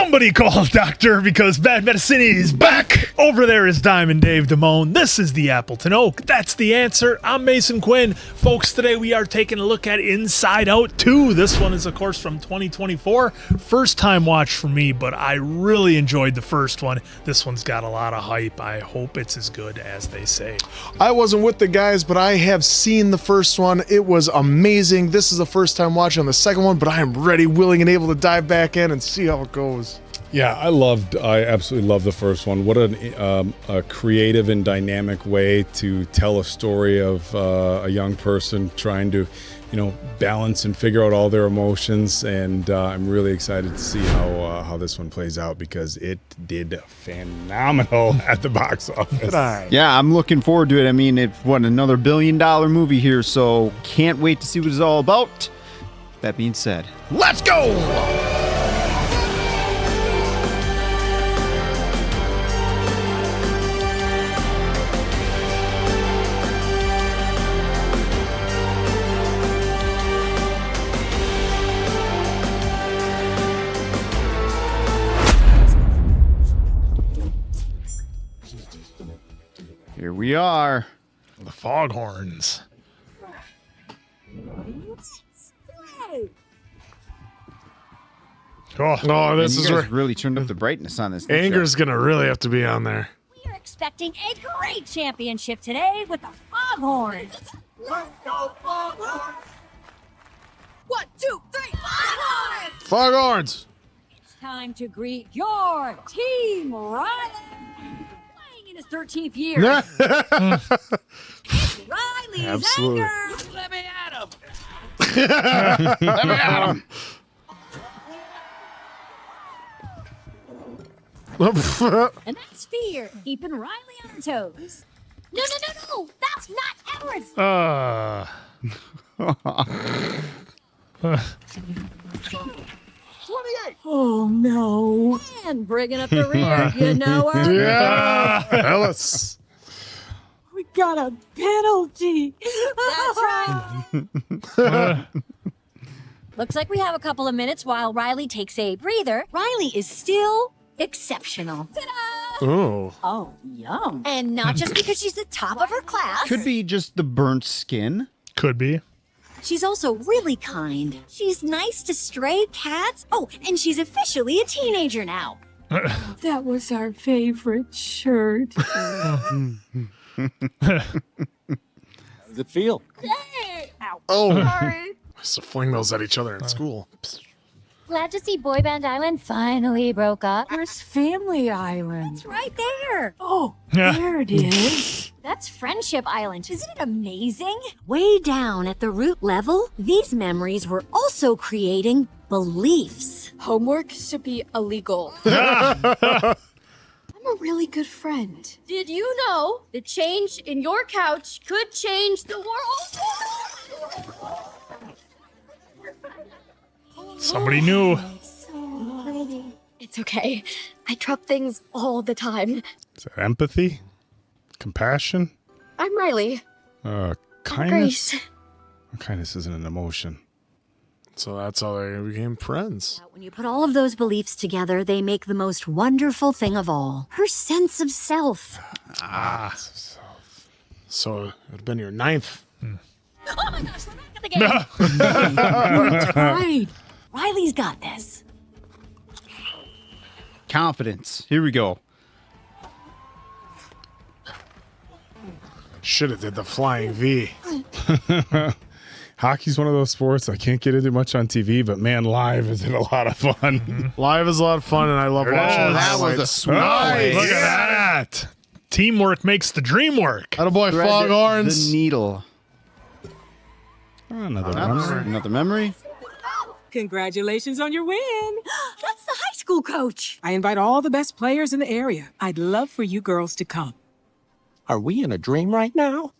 Somebody call a doctor because bad medicine is back. Over there is Diamond Dave Damone. This is the Appleton Oak. That's the answer. I'm Mason Quinn. Folks, today we are taking a look at Inside Out 2. This one is, of course, from 2024. First time watch for me, but I really enjoyed the first one. This one's got a lot of hype. I hope it's as good as they say. I wasn't with the guys, but I have seen the first one. It was amazing. This is the first time watching the second one, but I am ready, willing, and able to dive back in and see how it goes. Yeah, I absolutely love the first one. What a creative and dynamic way to tell a story of a young person trying to, balance and figure out all their emotions. And I'm really excited to see how this one plays out because it did phenomenal at the box office. Yeah, I'm looking forward to it. I mean, it's another $1 billion movie here, so can't wait to see what it's all about. That being said, let's go! Here we are. The Foghorns. Oh, this you is guys where really turned up the brightness on this. anger's gonna really have to be on there. We are expecting a great championship today with the Foghorns. Let's go, Foghorns! 1, 2, 3, Foghorns! Foghorns! It's time to greet your team, Riley. Playing in his 13th year. Riley's Absolutely. anger. Let me at him. Let me at him. And that's fear, keeping Riley on her toes. No, that's not ours. 28. Oh, no. And bringing up the rear, you know her. Yeah, Phyllis. We got a penalty. That's right. Looks like we have a couple of minutes while Riley takes a breather. Riley is still exceptional. Ta-da! Oh. Oh, yum. And not just because she's the top of her class. Could be just the burnt skin. Could be. She's also really kind. She's nice to stray cats. Oh, and she's officially a teenager now. That was our favorite shirt. How does it feel? Hey! Ow. Oh. Sorry. I used to fling those at each other in school. Glad to see Boy Band Island finally broke up. Where's Family Island? It's right there. Oh, Yeah. there it is. That's Friendship Island. Isn't it amazing? Way down at the root level, these memories were also creating beliefs. Homework should be illegal. I'm a really good friend. Did you know the change in your couch could change the world? Somebody knew. So pretty. It's okay. I drop things all the time. Is that empathy? Compassion? I'm Riley. Kindness? Grace. Kindness isn't an emotion. So that's how they became friends. When you put all of those beliefs together, they make the most wonderful thing of all. Her sense of self. So it would have been your 9th. Oh my gosh, we're back at the game. We're tied. Riley's got this. Confidence. Here we go. Should have did the flying V. Hockey's one of those sports I can't get into much on TV, but man, live is it a lot of fun. Live is a lot of fun, and I love watching the that was a highlights. sweet Nice. play. Look at that. Teamwork makes the dream work. Attaboy, Thread Foghorns. the needle. Another memory. Another memory. Congratulations on your win. That's the high school coach. I invite all the best players in the area. I'd love for you girls to come. Are we in a dream right now?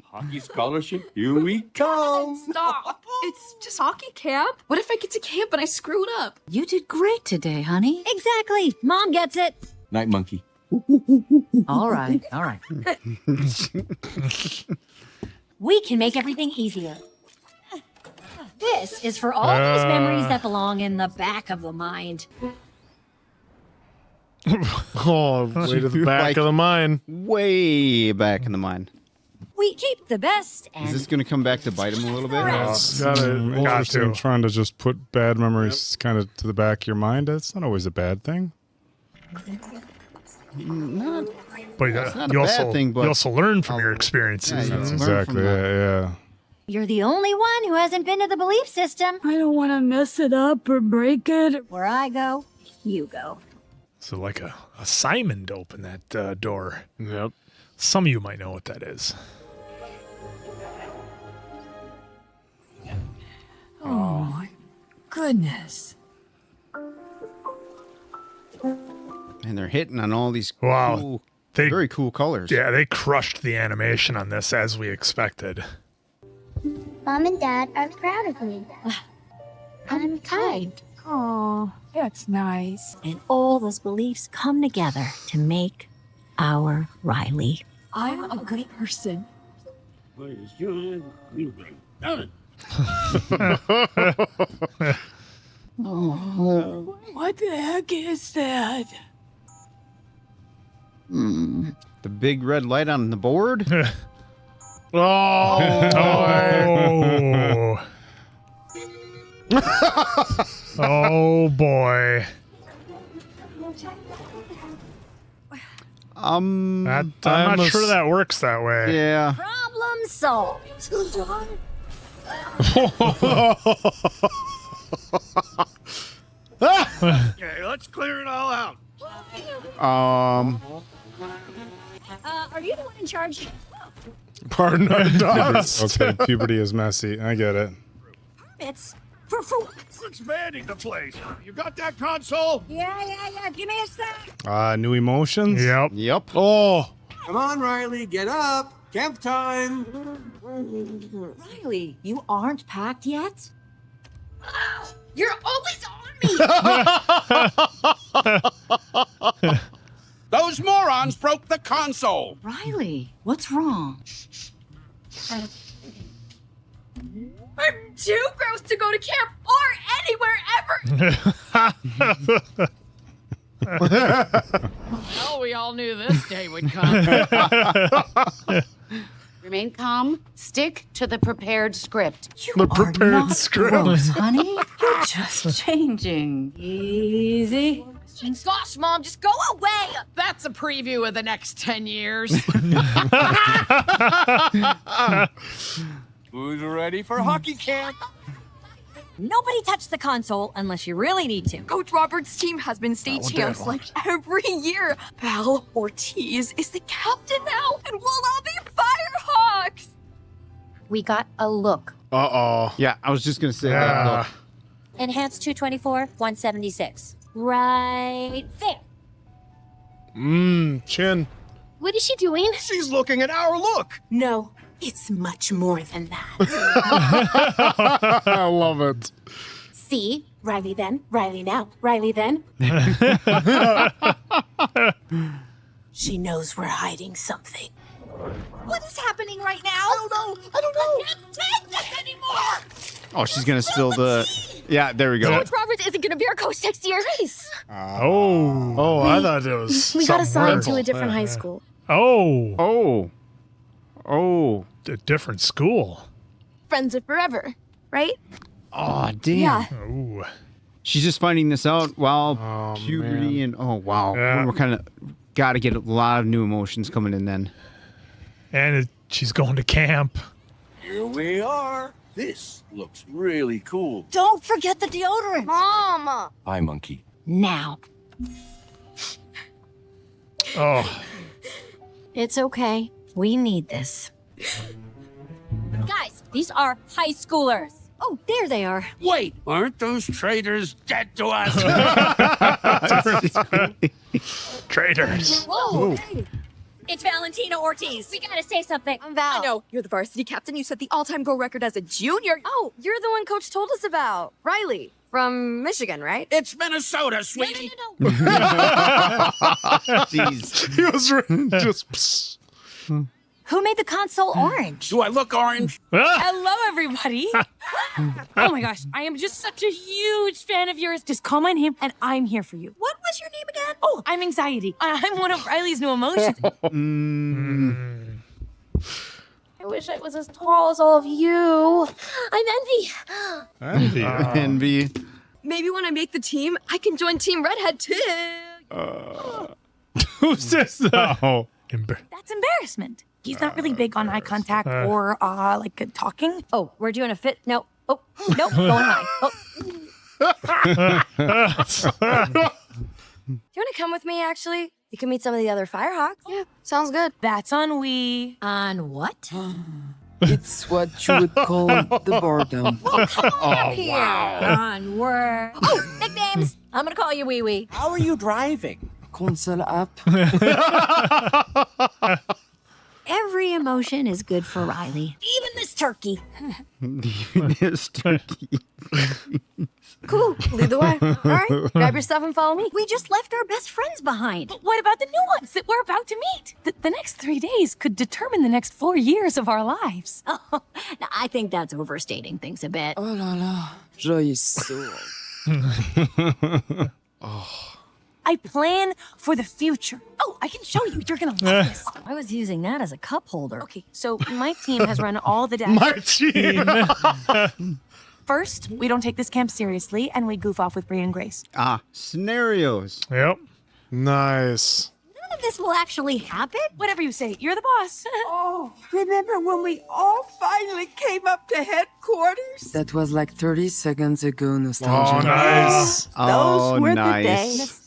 Hockey scholarship, here we come. Stop. It's just hockey camp. What if I get to camp and I screwed up? You did great today, honey. Exactly. Mom gets it. Night monkey. All right. We can make everything easier. This is for all those memories that belong in the back of the mind. Oh, way to the back of the mind. Way back in the mind. We keep the best and Is this going to come back to bite him a little bit? Got it. Interesting. Trying to just put bad memories kind of to the back of your mind. That's not always a bad thing. Not, But not you a bad also thing, but you also learn from your experiences. Yeah, That's learn from exactly. that. Yeah. you're the only one who hasn't been to the belief system. I don't want to mess it up or break it. Where I go, you go. So like a Simon to open that door. Yep. Some of you might know what that is. Oh my goodness. And they're hitting on all these Wow. cool, They very cool colors. Yeah, they crushed the animation on this as we expected. Mom and Dad are proud of me. I'm kind. Oh, that's nice. And all those beliefs come together to make our Riley. I'm a good person. Oh, what the heck is that? The big red light on the board. Oh. Oh boy. I'm not sure that works that way. Yeah. Problem solved. Okay, let's clear it all out. Are you the one in charge? Pardon our dust. Okay, puberty is messy. I get it. Permits? For what? We're expanding the place. You got that console? Yeah. Give me a sec. New emotions? Yep. Yep. Oh. Come on, Riley, get up. Camp time. Riley, you aren't packed yet? You're always on me! Those morons broke the console. Riley, what's wrong? I'm too gross to go to camp or anywhere ever! Well, we all knew this day would come. Remain calm. Stick to the prepared script. You The are prepared not script. gross, honey. You're just changing. Easy. Gosh, Mom, just go away! That's a preview of the next 10 years. Who's ready for hockey camp? Nobody touch the console unless you really need to. Coach Robert's team has been state champs like every year. Val Ortiz is the captain now, and we'll all be Firehawks. We got a look. Uh-oh. Yeah, I was just gonna say that. Look. Enhanced 224, 176. Right there. Chin. What is she doing? She's looking at our look. No, it's much more than that. I love it. See? Riley then, Riley now, Riley then. She knows we're hiding something. What is happening right now? I don't know. I can't take this anymore! Oh, she's gonna spill the. Yeah, there we go. Coach Roberts isn't gonna be our coach next year. Oh. Oh, I thought it was We got assigned to something a different high school. Oh. Oh. A different school. Friends of forever, right? Oh, damn. Yeah. Ooh. She's just finding this out while puberty and wow. Yeah. We're kind of got to get a lot of new emotions coming in then. And she's going to camp. Here we are. This looks really cool. Don't forget the deodorant. Mama! Hi, monkey. Now. Oh. It's okay. We need this. Guys, these are high schoolers. Oh, there they are. Wait, aren't those traitors dead to us? Traitors. Whoa. It's Valentina Ortiz. We gotta say something. I'm Val. I know, you're the varsity captain. You set the all-time goal record as a junior. Oh, you're the one Coach told us about. Riley, from Michigan, right? It's Minnesota, sweetie. Jeez. He was just. Who made the console orange? Do I look orange? Hello, everybody. Oh my gosh, I am just such a huge fan of yours. Just call my name and I'm here for you. What was your name again? Oh, I'm anxiety. I'm one of Riley's new emotions. I wish I was as tall as all of you. I'm Envy. Envy. Maybe when I make the team, I can join Team Redhead too. Who's this? Oh. That's embarrassment. He's not really big on eye contact or like talking. Oh, we're doing a fit. No. Oh, nope. Going high. Oh. Do you want to come with me, actually? You can meet some of the other Firehawks. Yeah, sounds good. That's on we. On what? It's what you would call the boredom. Well, come on up here. Onward. Oh, nicknames. I'm going to call you Wee Wee. How are you driving? Console up. Every emotion is good for Riley. Even this turkey. This turkey. Cool. Lead the way. All right, grab your stuff and follow me. We just left our best friends behind. But what about the new ones that we're about to meet? The next 3 days could determine the next 4 years of our lives. Oh, now, I think that's overstating things a bit. Oh la la. Joy is so. I plan for the future. Oh, I can show you. You're gonna love this. I was using that as a cup holder. Okay, so my team has run all the data. My team. First, we don't take this camp seriously, and we goof off with Bree and Grace. Scenarios. Yep. Nice. None of this will actually happen. Whatever you say, you're the boss. Oh, remember when we all finally came up to headquarters? That was like 30 seconds ago, nostalgia. Oh, nice. Those were the nice. days.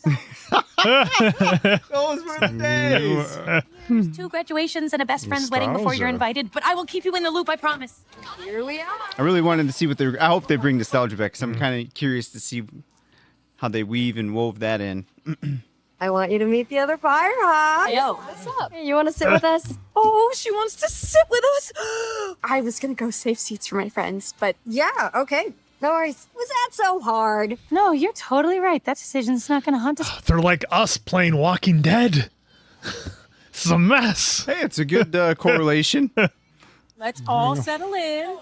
Those were the days. There's 2 graduations and a best friend's wedding before you're invited, but I will keep you in the loop, I promise. Here we are. I really wanted to see what I hope they bring nostalgia back, because I'm kind of curious to see how they weave and wove that in. I want you to meet the other Firehawks. Yo, what's up? You want to sit with us? Oh, she wants to sit with us. I was going to go save seats for my friends, but yeah, okay. No worries. Was that so hard? No, you're totally right. That decision's not going to haunt us. They're like us playing Walking Dead. This is a mess. Hey, it's a good correlation. Let's all settle in.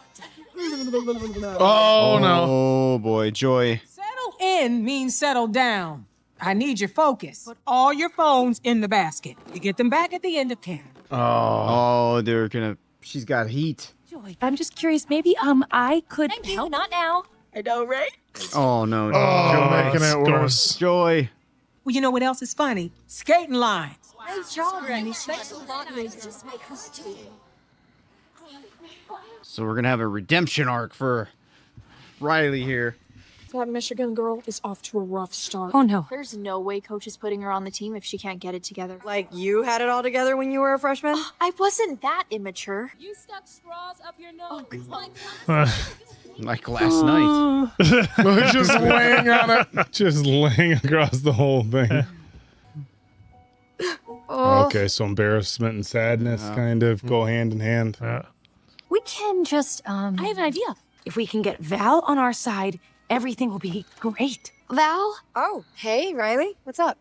Oh, no. Oh, boy. Joy. Settle in means settle down. I need your focus. Put all your phones in the basket. You get them back at the end of camp. Oh, they're going to... She's got heat. Joy, I'm just curious. Maybe I could Thank you. Not now. I know, right? Oh, no. Oh, making it worse. Joy. Well, you know what else is funny? Skating lines. Nice job, Randy. Thanks a lot, just make us too. So we're going to have a redemption arc for Riley here. That Michigan girl is off to a rough start. Oh, no. There's no way Coach is putting her on the team if she can't get it together. Like you had it all together when you were a freshman? I wasn't that immature. You stuck straws up your nose. Like last night. Just laying on it. Just laying across the whole thing. Okay, so embarrassment and sadness kind of go hand in hand. We can just, I have an idea. If we can get Val on our side, everything will be great. Val? Oh, hey, Riley. What's up?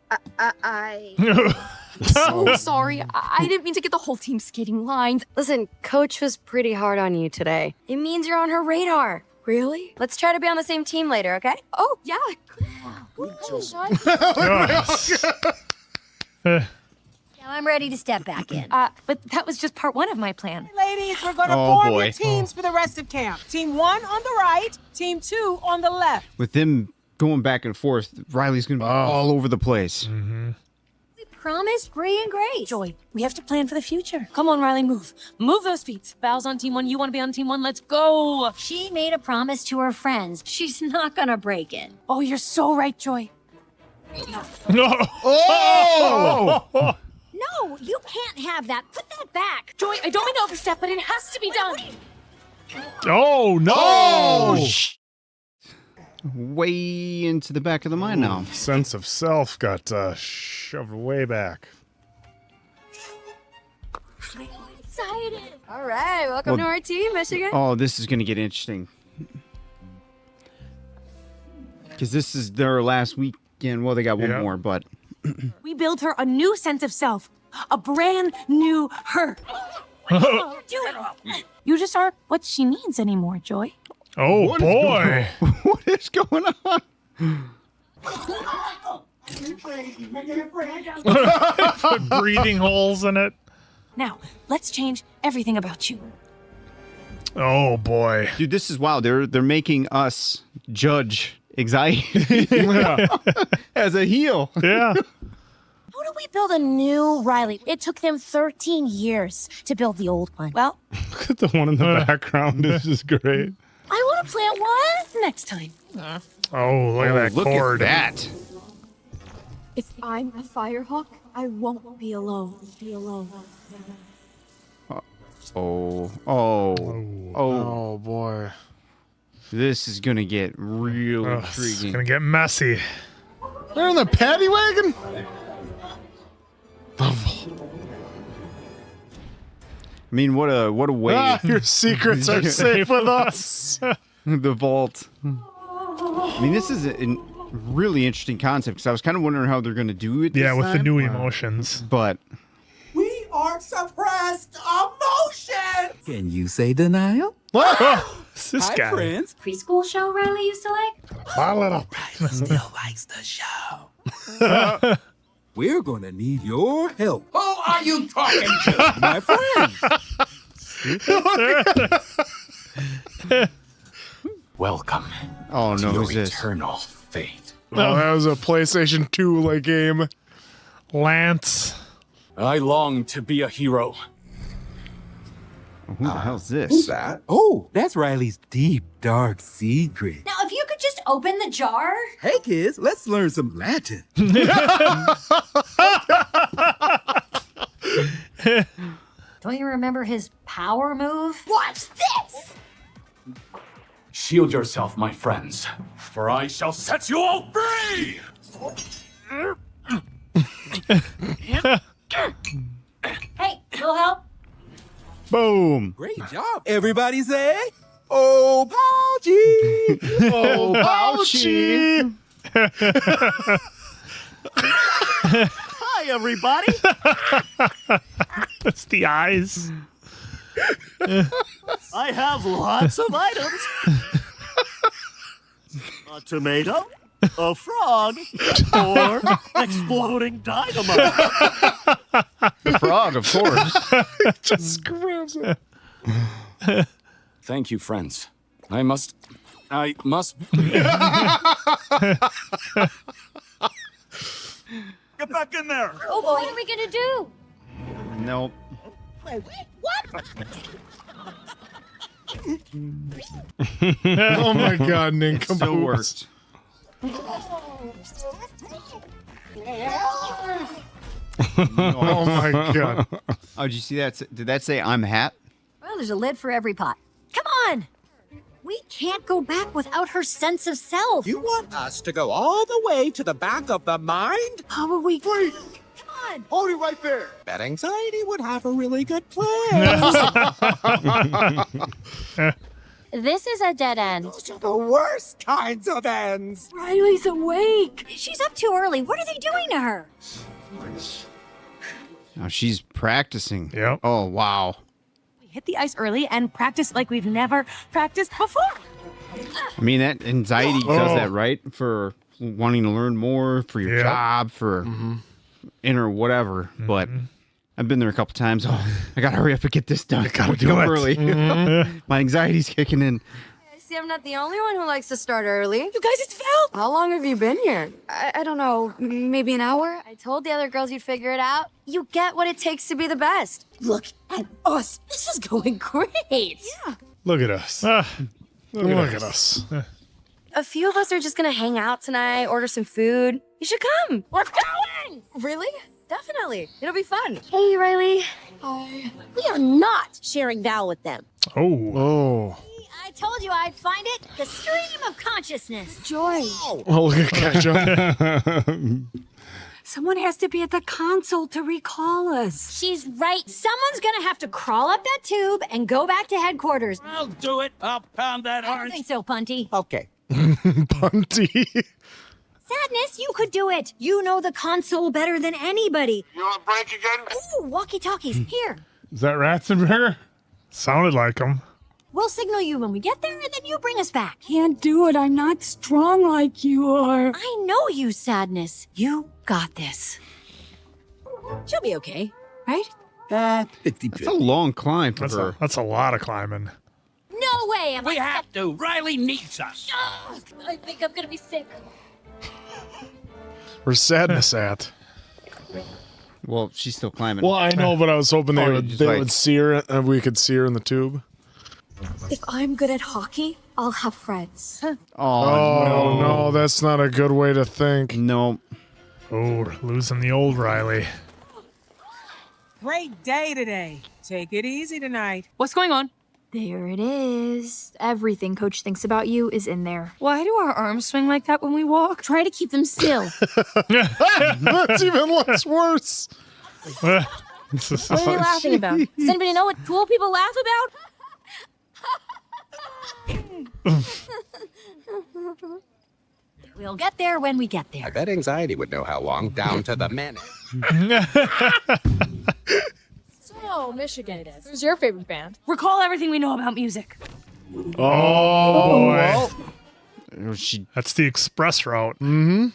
So sorry. I didn't mean to get the whole team skating lines. Listen, Coach was pretty hard on you today. It means you're on her radar. Really? Let's try to be on the same team later, okay? Oh, yeah. now I'm ready to step back in. But that was just part 1 of my plan. Ladies, we're going to form your teams for the rest of camp. Team 1 on the right, team 2 on the left. With them going back and forth, Riley's going to be all over the place. We promised Bree and Grace. Joy, we have to plan for the future. Come on, Riley, move. Move those feet. Val's on team 1. You want to be on team 1? Let's go. She made a promise to her friends. She's not gonna break it. Oh, you're so right, Joy. No. Oh! No, you can't have that. Put that back. Joy, I don't mean to overstep, but it has to be done. Oh, no. Oh! Way into the back of the mind now. Sense of self got shoved way back. Excited. All right, welcome to our team, Michigan. Oh, this is going to get interesting. Because this is their last weekend. Well, they got one more, but... We build her a new sense of self. A brand new her. You just aren't what she needs anymore, Joy. Oh, What is boy. What is going on? Put breathing holes in it. Now, let's change everything about you. Oh, boy. Dude, this is wild. They're making us judge anxiety as a heel. Yeah. How do we build a new Riley? It took them 13 years to build the old one. Well, Look at the one in the background. This is great. I want to plant one next time. Oh, look at that Look cord. at that. If I'm a firehawk, I won't be alone. Oh. Oh boy. This is going to get real Oh, it's intriguing. gonna get messy. They're in the paddy wagon? I mean, what a way. Ah, your secrets are safe with us. The vault. I mean, this is a really interesting concept because I was kind of wondering how they're going to do it. Yeah, this with the time, new emotions. But We are suppressed emotions. Can you say denial? What's this Hi, guy? friends. Preschool show Riley used to like? Still likes the show. We're gonna need your help. Who are you talking to, my friend? Welcome. oh no, to your who's this? eternal fate. Oh, that was a PlayStation 2 like game. Lance. I long to be a hero. Who the hell's this? Who's that? Oh, that's Riley's deep, dark secret. Now, if you could just open the jar. Hey, kids, let's learn some Latin. Don't you remember his power move? Watch this! Shield yourself, my friends, for I shall set you all free! Hey, little help? Boom. Great job. Everybody say, oh, Pouchy! Oh, Pouchy! Hi, everybody. That's the eyes. I have lots of items. A tomato, a frog, or exploding dynamite. The frog, of course. Just grabs it. Thank you, friends. I must. Get back in there. Oh, boy. What are we gonna do? Nope. Wait, what? Oh my god, nincompoop. Still worked. Oh my god. Oh, did you see that? Did that say I'm hat? Well, there's a lid for every pot. Come on! We can't go back without her sense of self. You want us to go all the way to the back of the mind? How are we? Wait. Come on! Hold it right there. That anxiety would have a really good plan. This is a dead end. Those are the worst kinds of ends. Riley's awake. She's up too early. What are they doing to her? Oh, she's practicing. Yep. Oh, wow. We hit the ice early and practice like we've never practiced before. I mean, that anxiety does that, right? For wanting to learn more, for your job, for inner whatever. But I've been there a couple times. Oh, I gotta hurry up and get this done. I gotta do it. early. My anxiety's kicking in. See, I'm not the only one who likes to start early. You guys, it's Phil. How long have you been here? I don't know, maybe an hour? I told the other girls you'd figure it out. You get what it takes to be the best. Look at us. This is going great. Yeah. Look at us. Look at us. A few of us are just gonna hang out tonight, order some food. You should come. We're going! Really? Definitely. It'll be fun. Hey, Riley. Hi. We are not sharing Val with them. Oh. I told you I'd find it. The stream of consciousness. Joy. Oh, look at ketchup. Someone has to be at the console to recall us. She's right. Someone's gonna have to crawl up that tube and go back to headquarters. I'll do it. I'll pound that I don't orange. think so, Punty. Okay. Bunty. Sadness, you could do it. You know the console better than anybody. You want a break again? Ooh, walkie-talkies. Here. Is that Ratzenberger? Sounded like him. We'll signal you when we get there, and then you bring us back. Can't do it. I'm not strong like you are. I know you, Sadness. You got this. She'll be okay, right? 50-50. That's a long climb for her. That's a lot of climbing. No way am We I have to. Riley needs us. Ugh, I think I'm gonna be sick. Where's Sadness at? Well, she's still climbing. Well, I know, but I was hoping they Oh, would just they like- would see her and we could see her in the tube. If I'm good at hockey, I'll have friends. Oh no, that's not a good way to think. No. Oh, we're losing the old Riley. Great day today. Take it easy tonight. What's going on? There it is. Everything Coach thinks about you is in there. Why do our arms swing like that when we walk? Try to keep them still. That's even less worse. What are they laughing about? Does anybody know what cool people laugh about? We'll get there when we get there. I bet anxiety would know how long, down to the minute. So, Michigan it is. Who's your favorite band? Recall everything we know about music. Oh, boy. She That's the express route. Mm-hmm.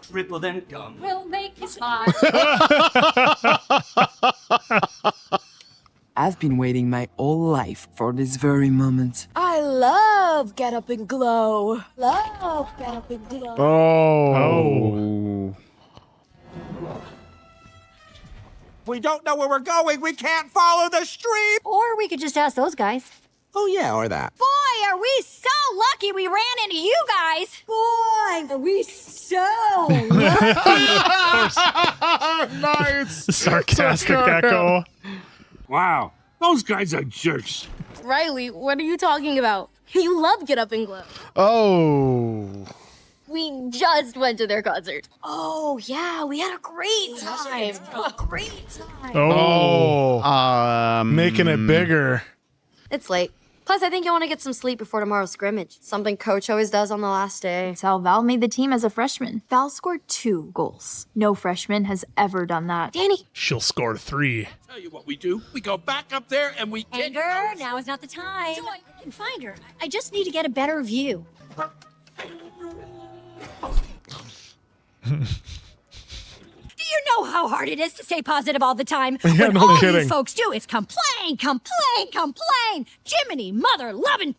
Triple then gum. We'll make it hot. I've been waiting my whole life for this very moment. I love Get Up and Glow. Love Get Up and Glow. Oh. We don't know where we're going. We can't follow the stream. Or we could just ask those guys. Oh, yeah, or that. Boy, are we so lucky we ran into you guys. Boy, are we so Nice. Sarcastic echo. Wow, those guys are jerks. Riley, what are you talking about? You love Get Up and Glow. Oh. We just went to their concert. Oh, yeah, we had a great time. A great time. Oh. Making it bigger. It's late. Plus, I think you want to get some sleep before tomorrow's scrimmage. Something Coach always does on the last day. That's how Val made the team as a freshman. Val scored 2 goals. No freshman has ever done that. Danny. She'll score 3. Tell you what we do. We go back up there and we get... Anger, now is not the time. I can find her. I just need to get a better view. Do you know how hard it is to stay positive all the time? Yeah, when no all kidding. you folks do is complain, complain, complain. Jiminy mother loving.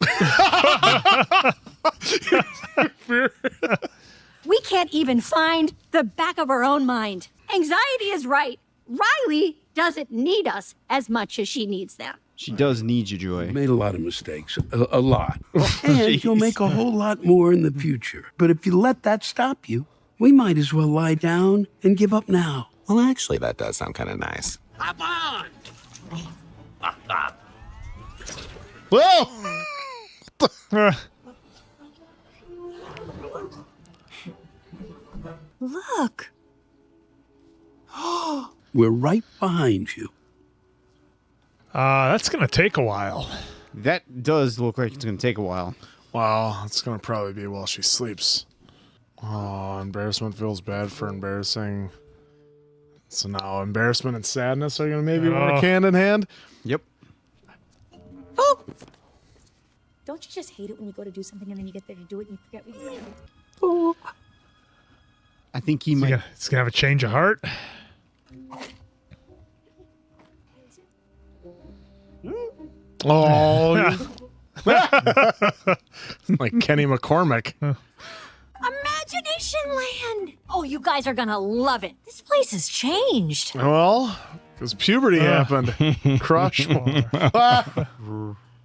We can't even find the back of our own mind. Anxiety is right. Riley doesn't need us as much as she needs them. She does need you, Joy. Made a lot of mistakes, a lot. And you'll make a whole lot more in the future. But if you let that stop you, we might as well lie down and give up now. Well, actually, that does sound kind of nice. Hop on! Whoa! Look. We're right behind you. That's going to take a while. That does look like it's going to take a while. Wow, it's going to probably be while she sleeps. Oh, embarrassment feels bad for embarrassing. So now embarrassment and sadness are going to maybe work hand in hand? Yep. Oh! Don't you just hate it when you go to do something and then you get there to do it and you forget what you did? Oh. I think he might... He's going to have a change of heart. Oh. Like Kenny McCormick. Imagination Land! Oh, you guys are gonna love it. This place has changed. Well, because puberty happened. Crush more.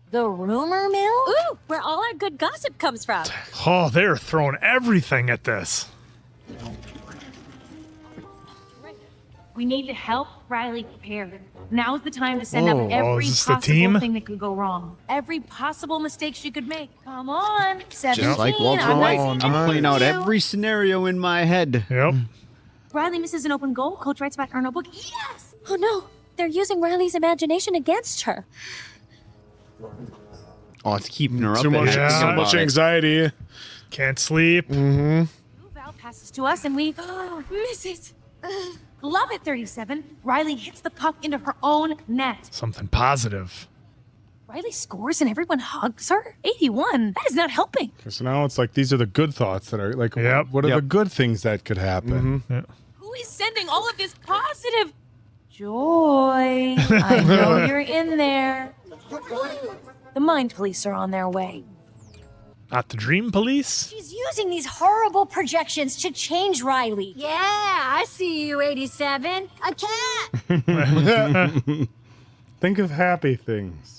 The rumor mill? Ooh, where all our good gossip comes from. Oh, they're throwing everything at this. We need to help Riley prepare. Now's the time to send Whoa. up every Is this the possible team? thing that could go wrong. Every possible mistake she could make. Come on, 17. Just like Walter I'm White, not I'm seeing playing out you. every scenario in my head. Yep. Riley misses an open goal. Coach writes about it in our notebook. Yes! Oh no, they're using Riley's imagination against her. Oh, it's keeping her up. Too much, at it. so much anxiety. Can't sleep. Mm-hmm. Val passes to us and we Miss it. Love it, 37. Riley hits the puck into her own net. Something positive. Riley scores and everyone hugs her? 81. That is not helping. Okay, so now it's like these are the good thoughts that are like, what are the good things that could happen? Who is sending all of this positive joy? I know you're in there. The mind police are on their way. Not the dream police? She's using these horrible projections to change Riley. Yeah, I see you, 87. A cat. Think of happy things.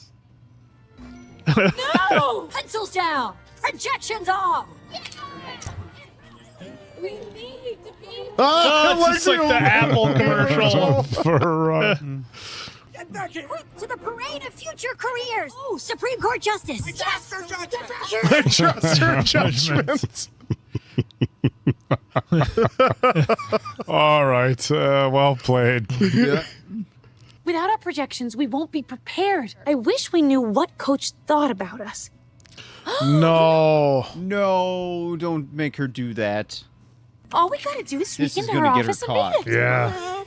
No! Pencils down. Projections off. We need to be. Oh, it's just like the Apple commercial. Get back here. Quick to the parade of future careers. Oh, Supreme Court Justice. I trust her judgment. I trust her judgment. All right. Well played. Yeah. Without our projections, we won't be prepared. I wish we knew what Coach thought about us. No. No, don't make her do that. All we gotta do is sneak This is into her gonna get her office and caught. meet it. Yeah.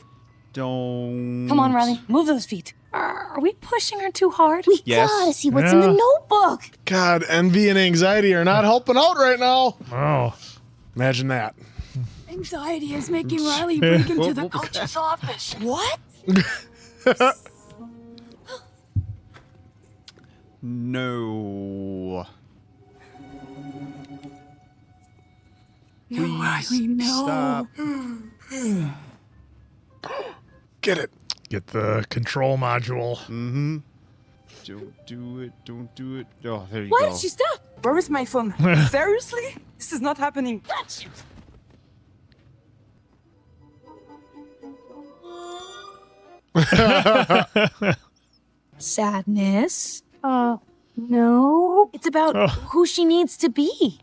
Don't. Come on, Riley. Move those feet. Are we pushing her too hard? We Yes. gotta see what's in the notebook. God, envy and anxiety are not helping out right now. Oh. Imagine that. Anxiety is making Riley break into the coach's office. What? No. No, Riley, no. Stop. Get it. Get the control module. Mm-hmm. Don't do it. Don't do it. Oh, there you Why go. did she stop? Where is my phone? Seriously? This is not happening. Sadness? No. It's about who she needs to be.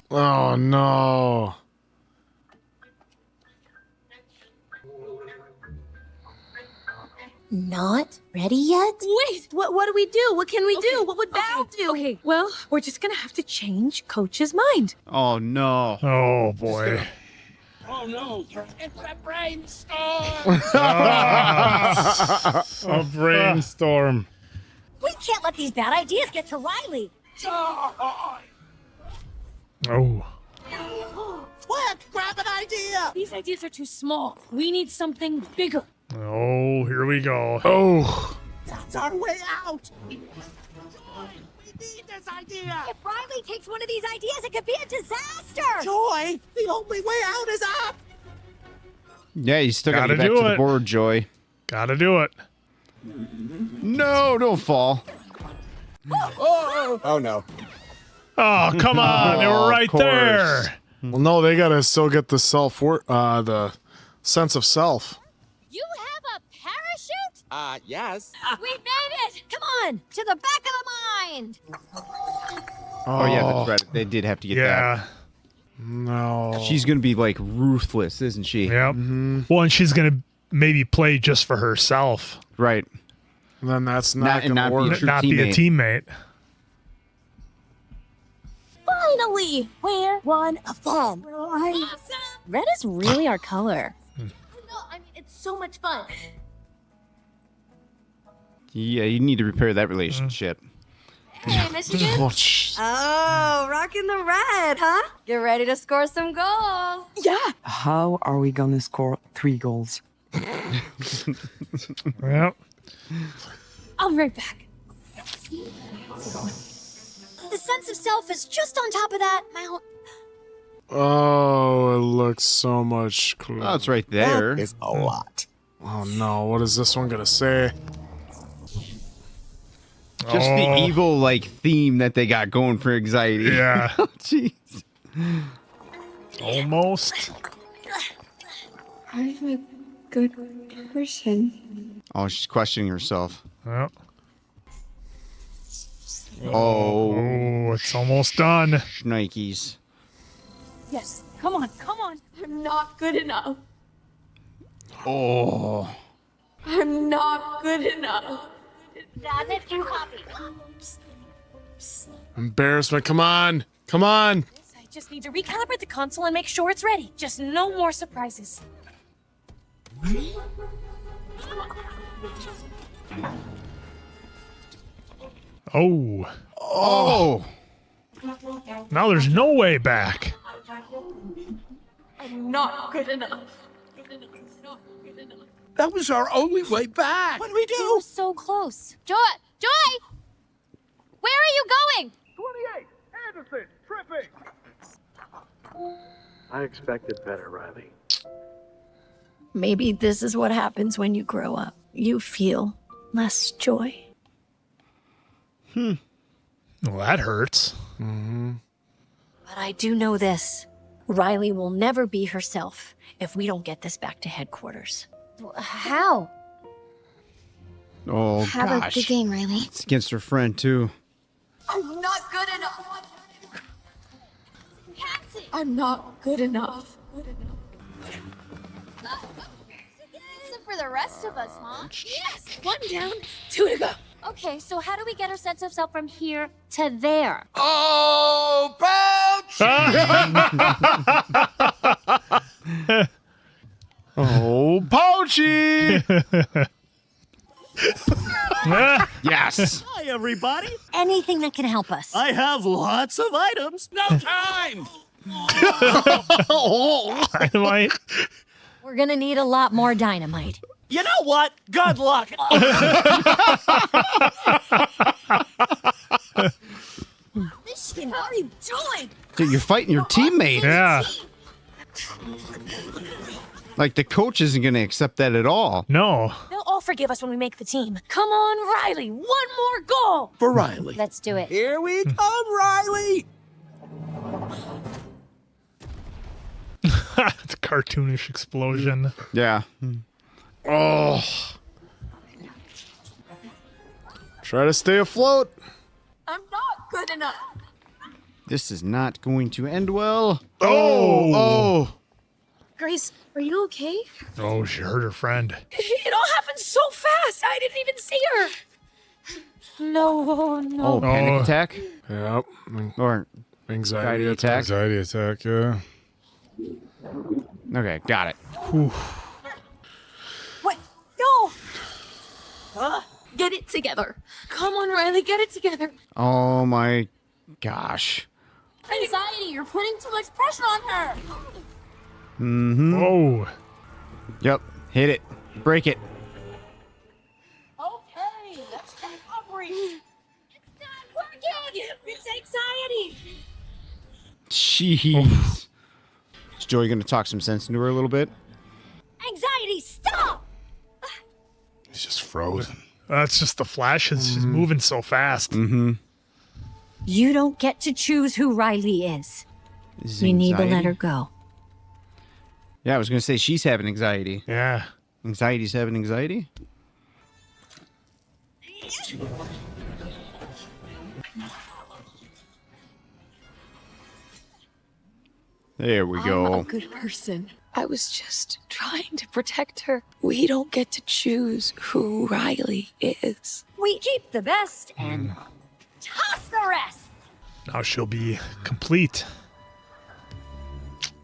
Oh, no. Not ready yet? Wait, what do we do? What can we do? What would Val do? Okay, well, we're just gonna have to change Coach's mind. Oh, no. Oh, boy. Oh no, it's a brainstorm! A brainstorm. We can't let these bad ideas get to Riley. Oh. Quick, grab an idea! These ideas are too small. We need something bigger. Oh, here we go. Oh. That's our way out! We need this idea! If Riley takes one of these ideas, it could be a disaster. Joy, the only way out is up! Yeah, you still gotta Gotta get back do to the it. board, Joy. Gotta do it. No, don't fall. Oh no. Oh, come on. They were right there. Well, no, they gotta still get the the sense of self. You have a parachute? Yes. We made it. Come on, to the back of the mind. Oh, yeah, that's right. They did have to get Yeah. No. that. She's gonna be like ruthless, isn't she? Yep. Well, and she's going to maybe play just for herself. Right. Then that's Not- not and gonna not be work. True Not be a teammate. Finally, we're one of them. Awesome. Red is really our color. No, I mean, it's so much fun. Yeah, you need to repair that relationship. Hey, Michigan. Oh, rocking the red, huh? Get ready to score some goals. Yeah. How are we gonna score 3 goals? Yep. I'll be right back. The sense of self is just on top of that mount. Oh, it looks so much cooler. Oh, it's right there. That is a lot. Oh no, what is this one gonna say? Just the evil like theme that they got going for anxiety. Yeah. Oh, jeez. Almost. I'm a good person. Oh, she's questioning herself. Yep. Oh, Oh, it's almost done. Nikes. Yes, come on, come on. I'm not good enough. Oh. I'm not good enough. That's it, you copy. Embarrassment, come on. Come on. I just need to recalibrate the console and make sure it's ready. Just no more surprises. Oh. Oh. Now there's no way back. I'm not good enough. That was our only way back. What do we do? You were so close. Joy! Where are you going? 28, Anderson, tripping. I expected better, Riley. Maybe this is what happens when you grow up. You feel less joy. Well, that hurts. But I do know this. Riley will never be herself if we don't get this back to headquarters. How? Oh, Have a gosh. good game, Riley. It's against her friend, too. I'm not good enough. I'm not good enough. Except for the rest of us, huh? Yes! One down, two to go. Okay, so how do we get our sense of self from here to there? Oh, Pouch! Oh, Pouchy! Yes. Hi, everybody. Anything that can help us. I have lots of items. No time! Dynamite. We're gonna need a lot more dynamite. You know what? Good luck. Michigan, what are you doing? Dude, you're fighting your teammate. Yeah. Like, the coach isn't going to accept that at all. No. They'll all forgive us when we make the team. Come on, Riley. One more goal. For Riley. Let's do it. Here we come, Riley. It's a cartoonish explosion. Yeah. Oh. Try to stay afloat. I'm not good enough. This is not going to end well. Oh. Grace, are you okay? Oh, she hurt her friend. It all happened so fast. I didn't even see her. No. Oh, panic attack? Yep. Or anxiety attack. Anxiety attack, yeah. Okay, got it. What? No. Get it together. Come on, Riley. Get it together. Oh my gosh. Anxiety, you're putting too much pressure on her. Mm-hmm. Oh. Yep. Hit it. Break it. Okay, let's recovery. It's not working. It's anxiety. Jeez. Is Joey going to talk some sense into her a little bit? Anxiety, stop! He's just frozen. That's just the flashes. She's moving so fast. Mm-hmm. You don't get to choose who Riley is. You need to let her go. Yeah, I was going to say she's having anxiety. Yeah. Anxiety's having anxiety? There we go. I'm a good person. I was just trying to protect her. We don't get to choose who Riley is. We keep the best and toss the rest. Now she'll be complete.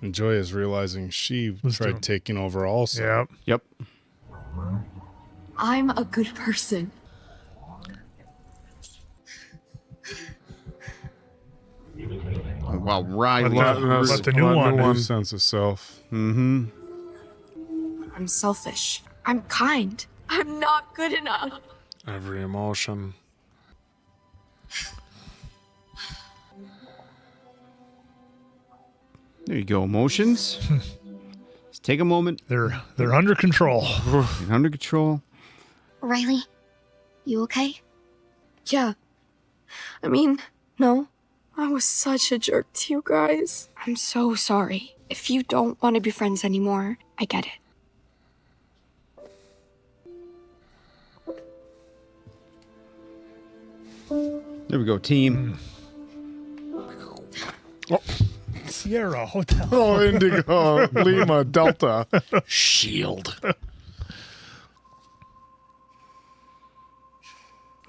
And Joy is realizing she tried taking over also. Yep. Yep. I'm a good person. Well, Riley. Let the new one. Sense of self. Mm-hmm. I'm selfish. I'm kind. I'm not good enough. Every emotion. There you go. Emotions. Let's take a moment. They're under control. They're under control. Riley, you okay? Yeah. I mean, no. I was such a jerk to you guys. I'm so sorry. If you don't want to be friends anymore, I get it. There we go, team. Oh. Sierra Hotel. Oh, Indigo, Lima, Delta. Shield.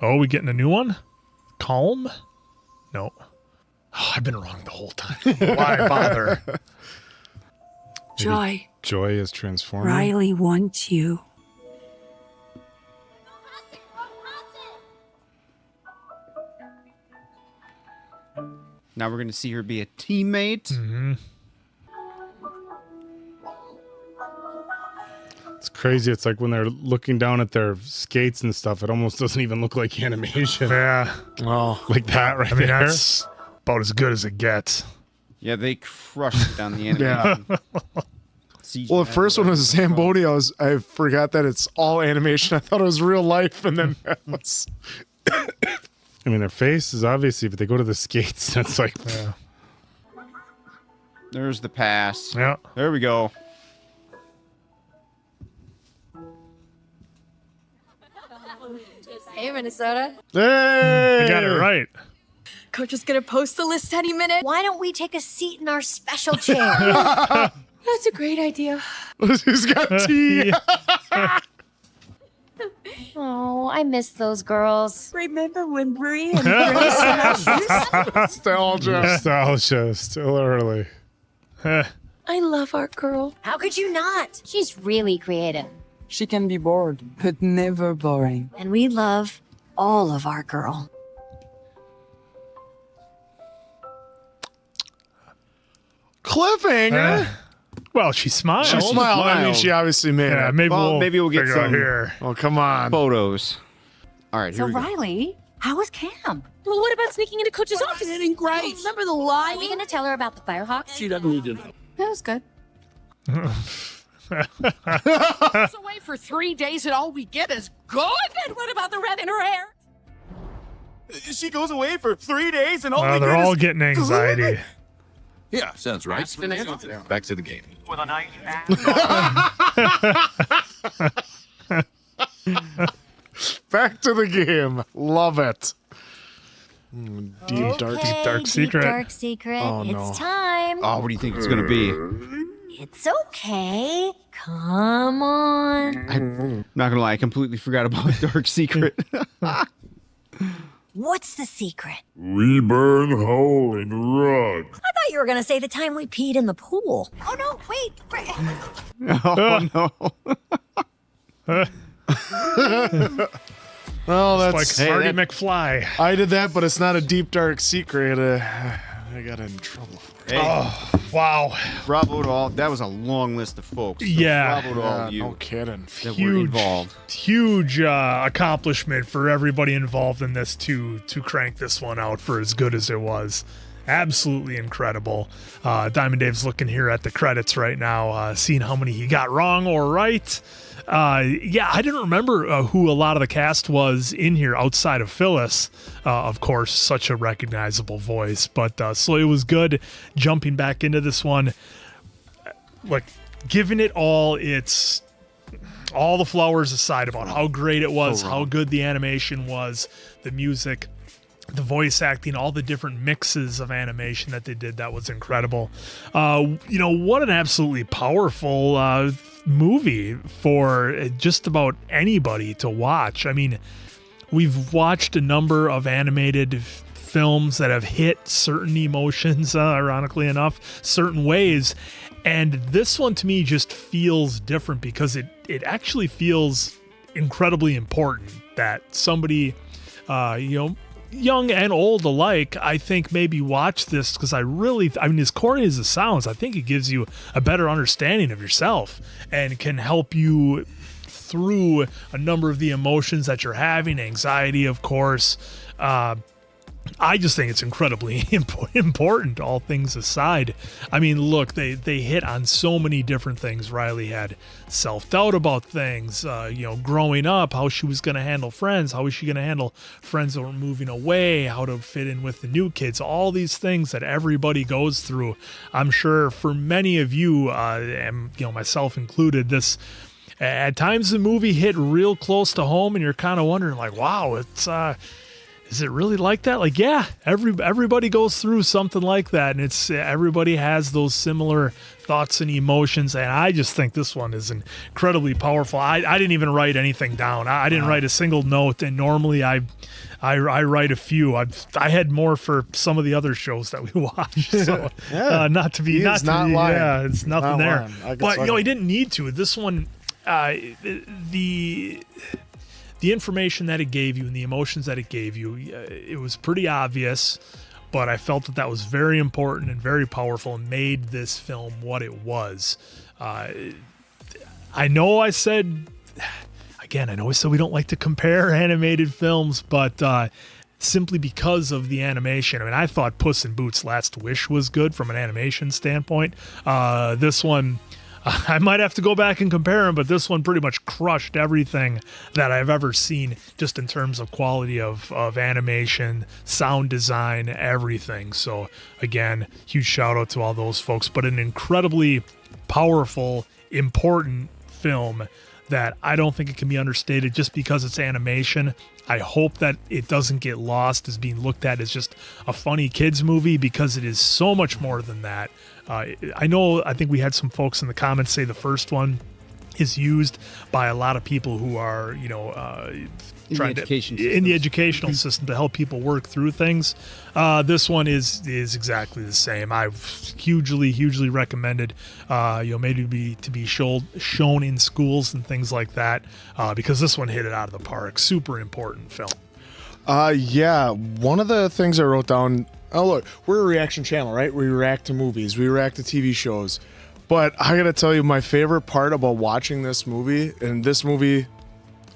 Oh, we getting a new one? Calm? No. Oh, I've been wrong the whole time. Why bother? Joy. Joy is transforming. Riley wants you. Now we're going to see her be a teammate. Mm-hmm. It's crazy. It's like when they're looking down at their skates and stuff, it almost doesn't even look like animation. Yeah. Well, like that right I mean, there. that's about as good as it gets. Yeah, they crushed it down the animation. Well, at first when it was Zamboni, I forgot that it's all animation. I thought it was real life, and then that was... I mean, their face is obviously, but they go to the skates. That's like, yeah. There's the pass. Yeah. There we go. Hey, Minnesota. Hey! You got it right. Coach is gonna post the list any minute. Why don't we take a seat in our special chair? That's a great idea. He's got tea. Oh, I miss those girls. Remember when Bree and Grace Nostalgia. Nostalgia. Still early. I love our girl. How could you not? She's really creative. She can be bored, but never boring. And we love all of our girl. Cliffhanger. Well, she smiled. She smiled. I mean, she obviously made Yeah, it. maybe we'll get figure out some here. Oh, come on. Photos. All right, So, here we go. Riley, how was camp? Well, what about sneaking into Coach's office? Getting great. Remember the lie? Are we going to tell her about the Firehawks? She doesn't need to know. That was good. Goes away for 3 days and all we get is good? And what about the red in her hair? She goes away for 3 days and all Well, they're all getting anxiety. Yeah, sounds right. Back to the game. with a nice Back to the game. Love it. Deep dark secret. Dark secret. Oh, it's no. time. Oh, what do you think it's going to be? It's okay. Come on. I'm not going to lie, I completely forgot about Dark Secret. What's the secret? We burn hole in rug. I thought you were going to say the time we peed in the pool. Oh, no, wait. Oh, no. Well, It's that's like Marty McFly. I did that, but it's not a deep dark secret. I got in trouble for it. Hey, Oh, wow. bravo to all. That was a long list of folks. So Yeah. Bravo to all of you No kidding. that were involved. Huge accomplishment for everybody involved in this to crank this one out for as good as it was. Absolutely incredible. Diamond Dave's looking here at the credits right now, seeing how many he got wrong or right. Yeah, I didn't remember who a lot of the cast was in here outside of Phyllis. Of course, such a recognizable voice. But so it was good jumping back into this one. Like, giving it all its... all the flowers aside about how great it was, how good the animation was, the music, the voice acting, all the different mixes of animation that they did, that was incredible. What an absolutely powerful movie for just about anybody to watch. I mean, we've watched a number of animated films that have hit certain emotions, ironically enough, certain ways. And this one to me just feels different because it actually feels incredibly important that somebody, young and old alike, I think maybe watch this because I mean, as corny as it sounds, I think it gives you a better understanding of yourself and can help you through a number of the emotions that you're having, anxiety, of course. I just think it's incredibly important, all things aside. I mean, look, they hit on so many different things. Riley had self-doubt about things, growing up, how she was going to handle friends, how was she going to handle friends that were moving away, how to fit in with the new kids, all these things that everybody goes through. I'm sure for many of you, and myself included, this at times the movie hit real close to home and you're kind of wondering like, wow, is it really like that? Like, yeah, everybody goes through something like that, and it's everybody has those similar thoughts and emotions, and I just think this one is incredibly powerful. I didn't even write anything down. I didn't write a single note, and normally I write a few. I had more for some of the other shows that we watched. So not to be lying. Yeah, it's nothing there. But he didn't need to. This one, the information that it gave you and the emotions that it gave you, it was pretty obvious, but I felt that was very important and very powerful and made this film what it was. I know I said we don't like to compare animated films, but simply because of the animation. I mean, I thought Puss in Boots' Last Wish was good from an animation standpoint. This one, I might have to go back and compare them, but this one pretty much crushed everything that I've ever seen just in terms of quality of animation, sound design, everything. So again, huge shout out to all those folks, but an incredibly powerful, important film that I don't think it can be understated just because it's animation. I hope that it doesn't get lost as being looked at as just a funny kids movie, because it is so much more than that. I think we had some folks in the comments say the first one is used by a lot of people who are, trying in the educational system to help people work through things. This one is exactly the same. I've hugely recommended, maybe to be shown in schools and things like that, because this one hit it out of the park. Super important film. One of the things I wrote down. Oh, look, we're a reaction channel, right? We react to movies, we react to TV shows. But I gotta tell you, my favorite part about watching this movie, and this movie,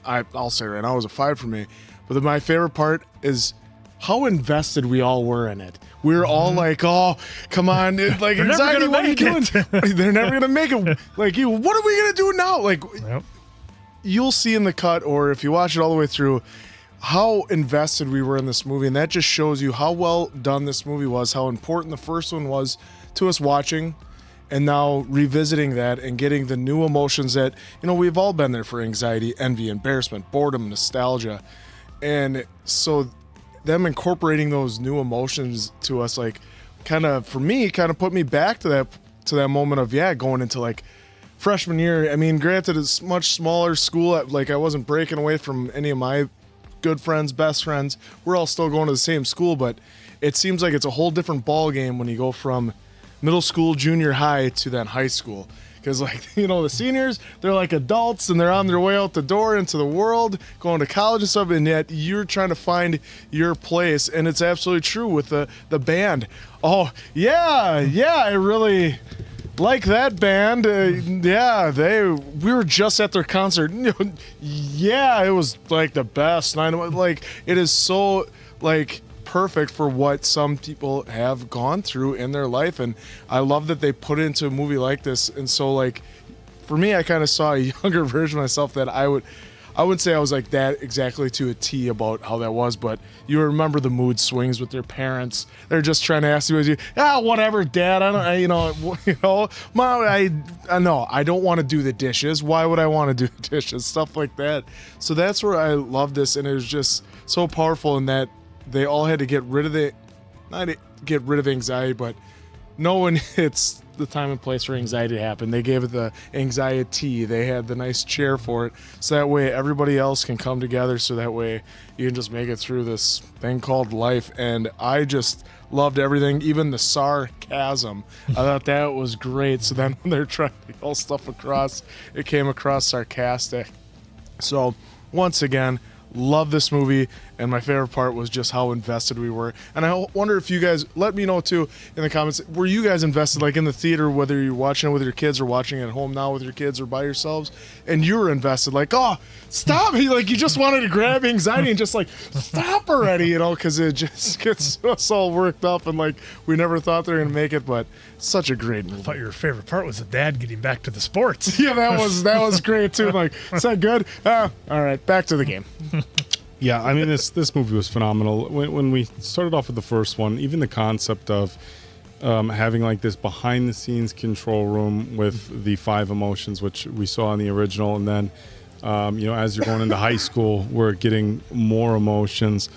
I'll say right now, was a 5 for me. But my favorite part is how invested we all were in it. We were all like, "Oh, come on!" Like, anxiety, what are you doing? They're never gonna make it. Like, what are we gonna do now? Like, you'll see in the cut, or if you watch it all the way through, how invested we were in this movie, and that just shows you how well done this movie was, how important the first one was to us watching, and now revisiting that and getting the new emotions that, we've all been there for: anxiety, envy, embarrassment, boredom, nostalgia. And so them incorporating those new emotions to us, like, for me, put me back to that moment of, going into like freshman year. I mean, granted, it's much smaller school. Like, I wasn't breaking away from any of my good friends, best friends. We're all still going to the same school, but it seems like it's a whole different ball game when you go from middle school, junior high to then high school. Because, the seniors, they're like adults and they're on their way out the door into the world, going to college and stuff, and yet you're trying to find your place. And it's absolutely true with the band. Oh, I really like that band. We were just at their concert. It was like the best. It is so perfect for what some people have gone through in their life, and I love that they put it into a movie like this. And so, for me, I kind of saw a younger version of myself that I wouldn't say I was like that exactly to a T about how that was, but you remember the mood swings with their parents. They're just trying to ask you, whatever, Dad. Mom, I don't want to do the dishes. Why would I want to do the dishes? Stuff like that. So that's where I love this, and it was just so powerful in that they all had to get rid of anxiety, but knowing it's the time and place for anxiety to happen. They gave it the anxiety. They had the nice chair for it, so that way everybody else can come together, so that way you can just make it through this thing called life. And I just loved everything, even the sarcasm. I thought that was great. So then when they're trying to yell stuff across, it came across sarcastic. So once again, love this movie, and my favorite part was just how invested we were. And I wonder if you guys, let me know too in the comments, were you guys invested in the theater, whether you're watching it with your kids or watching it at home now with your kids or by yourselves, and you were invested, oh, stop, you just wanted to grab anxiety and just stop already, because it just gets us all worked up, and we never thought they were gonna make it. But such a great movie. I thought your favorite part was the dad getting back to the sports. Yeah, that was great too. Is that good? All right, back to the game. Yeah, I mean, this movie was phenomenal. When we started off with the first one, even the concept of having this behind-the-scenes control room with the 5 emotions, which we saw in the original, and then as you're going into high school, we're getting more emotions.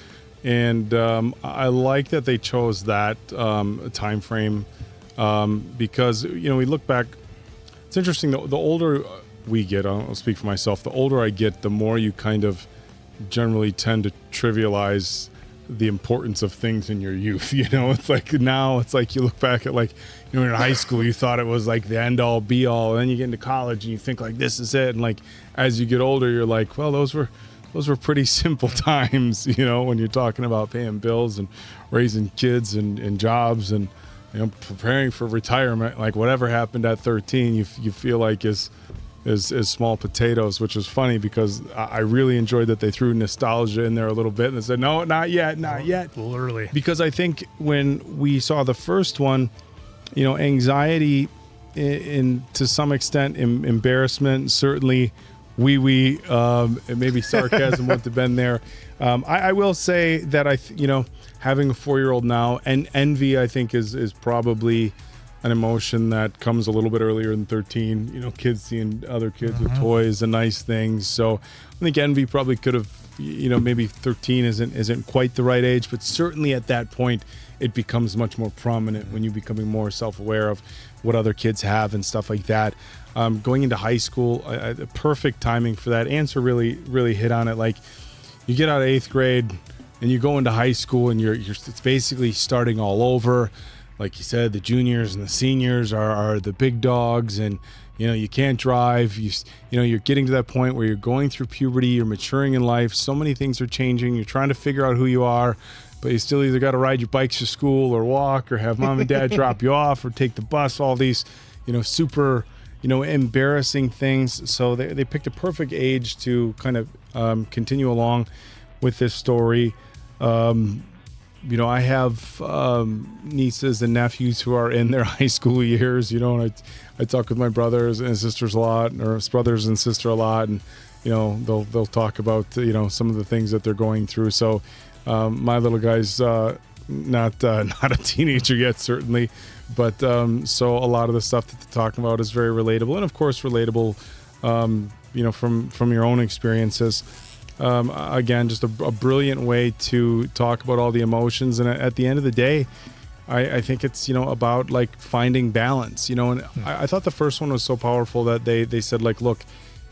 And I like that they chose that time frame because, you know, we look back. It's interesting, the older we get, I'll speak for myself, the older I get, the more you kind of generally tend to trivialize the importance of things in your youth. You know, it's like now it's like you look back at, like, you know, in high school you thought it was like the end all be all, and then you get into college and you think like this is it, and like as you get older you're like, well, those were pretty simple times, you know, when you're talking about paying bills and raising kids and jobs and, you know, preparing for retirement. Like whatever happened at 13 you feel like is small potatoes, which is funny because I really enjoyed that they threw nostalgia in there a little bit and they said, no, not yet. A little early. Because I think when we saw the first one, you know, anxiety in to some extent, embarrassment, certainly maybe sarcasm wouldn't have been there. I will say that you know, having a 4-year-old now, and envy I think is probably an emotion that comes a little bit earlier than 13, you know, kids seeing other kids with toys and nice things. So I think envy probably could have, you know, maybe 13 isn't quite the right age, but certainly at that point it becomes much more prominent when you're becoming more self-aware of what other kids have and stuff like that. Going into high school, perfect timing for that. Answer really hit on it. Like, you get out of 8th grade and you go into high school and it's basically starting all over. Like you said, the juniors and the seniors are the big dogs, and you know, you can't drive. You know, you're getting to that point where you're going through puberty, you're maturing in life. So many things are changing. You're trying to figure out who you are, but you still either got to ride your bikes to school or walk or have mom and dad drop you off or take the bus. All these, you know, super, you know, embarrassing things. So they picked a perfect age to kind of continue along with this story. You know, I have nieces and nephews who are in their high school years, you know, and I talk with my brothers and sisters a lot, or brothers and sister a lot, and, you know, they'll talk about, you know, some of the things that they're going through. So my little guy's not a teenager yet, certainly, but so a lot of the stuff that they're talking about is very relatable, and of course relatable, you know, from your own experiences. Again, just a brilliant way to talk about all the emotions, and at the end of the day, I think it's, you know, about like finding balance, you know. And I thought the first one was so powerful that they said, like, look,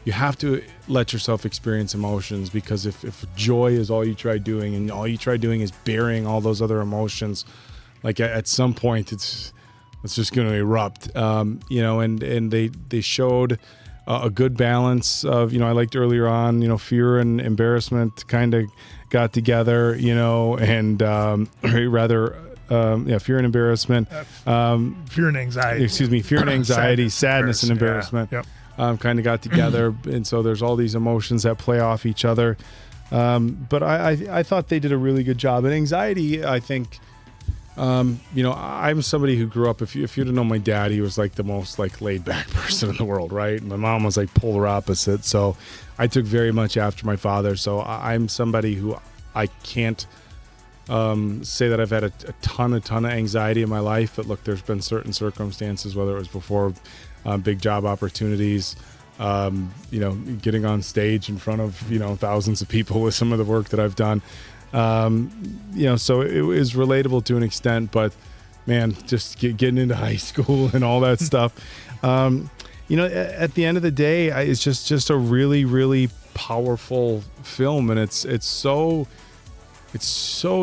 you have to let yourself experience emotions, because if joy is all you try doing and all you try doing is burying all those other emotions, like at some point it's just going to erupt, you know. And they showed a good balance of, you know, I liked earlier on, you know, fear and embarrassment kind of got together, you know, and fear and embarrassment, fear and anxiety, fear and anxiety, sadness and embarrassment, kind of got together. And so there's all these emotions that play off each other. But I thought they did a really good job. And anxiety, I think, you know, I'm somebody who grew up, if you'd have known my dad, he was like the most like laid back person in the world, right? My mom was like polar opposite. So I took very much after my father. So I'm somebody who I can't say that I've had a ton of anxiety in my life. But look, there's been certain circumstances, whether it was before big job opportunities, you know, getting on stage in front of, you know, thousands of people with some of the work that I've done. You know, so it was relatable to an extent, but man, just getting into high school and all that stuff. You know, at the end of the day, it's just a really, really powerful film, and it's so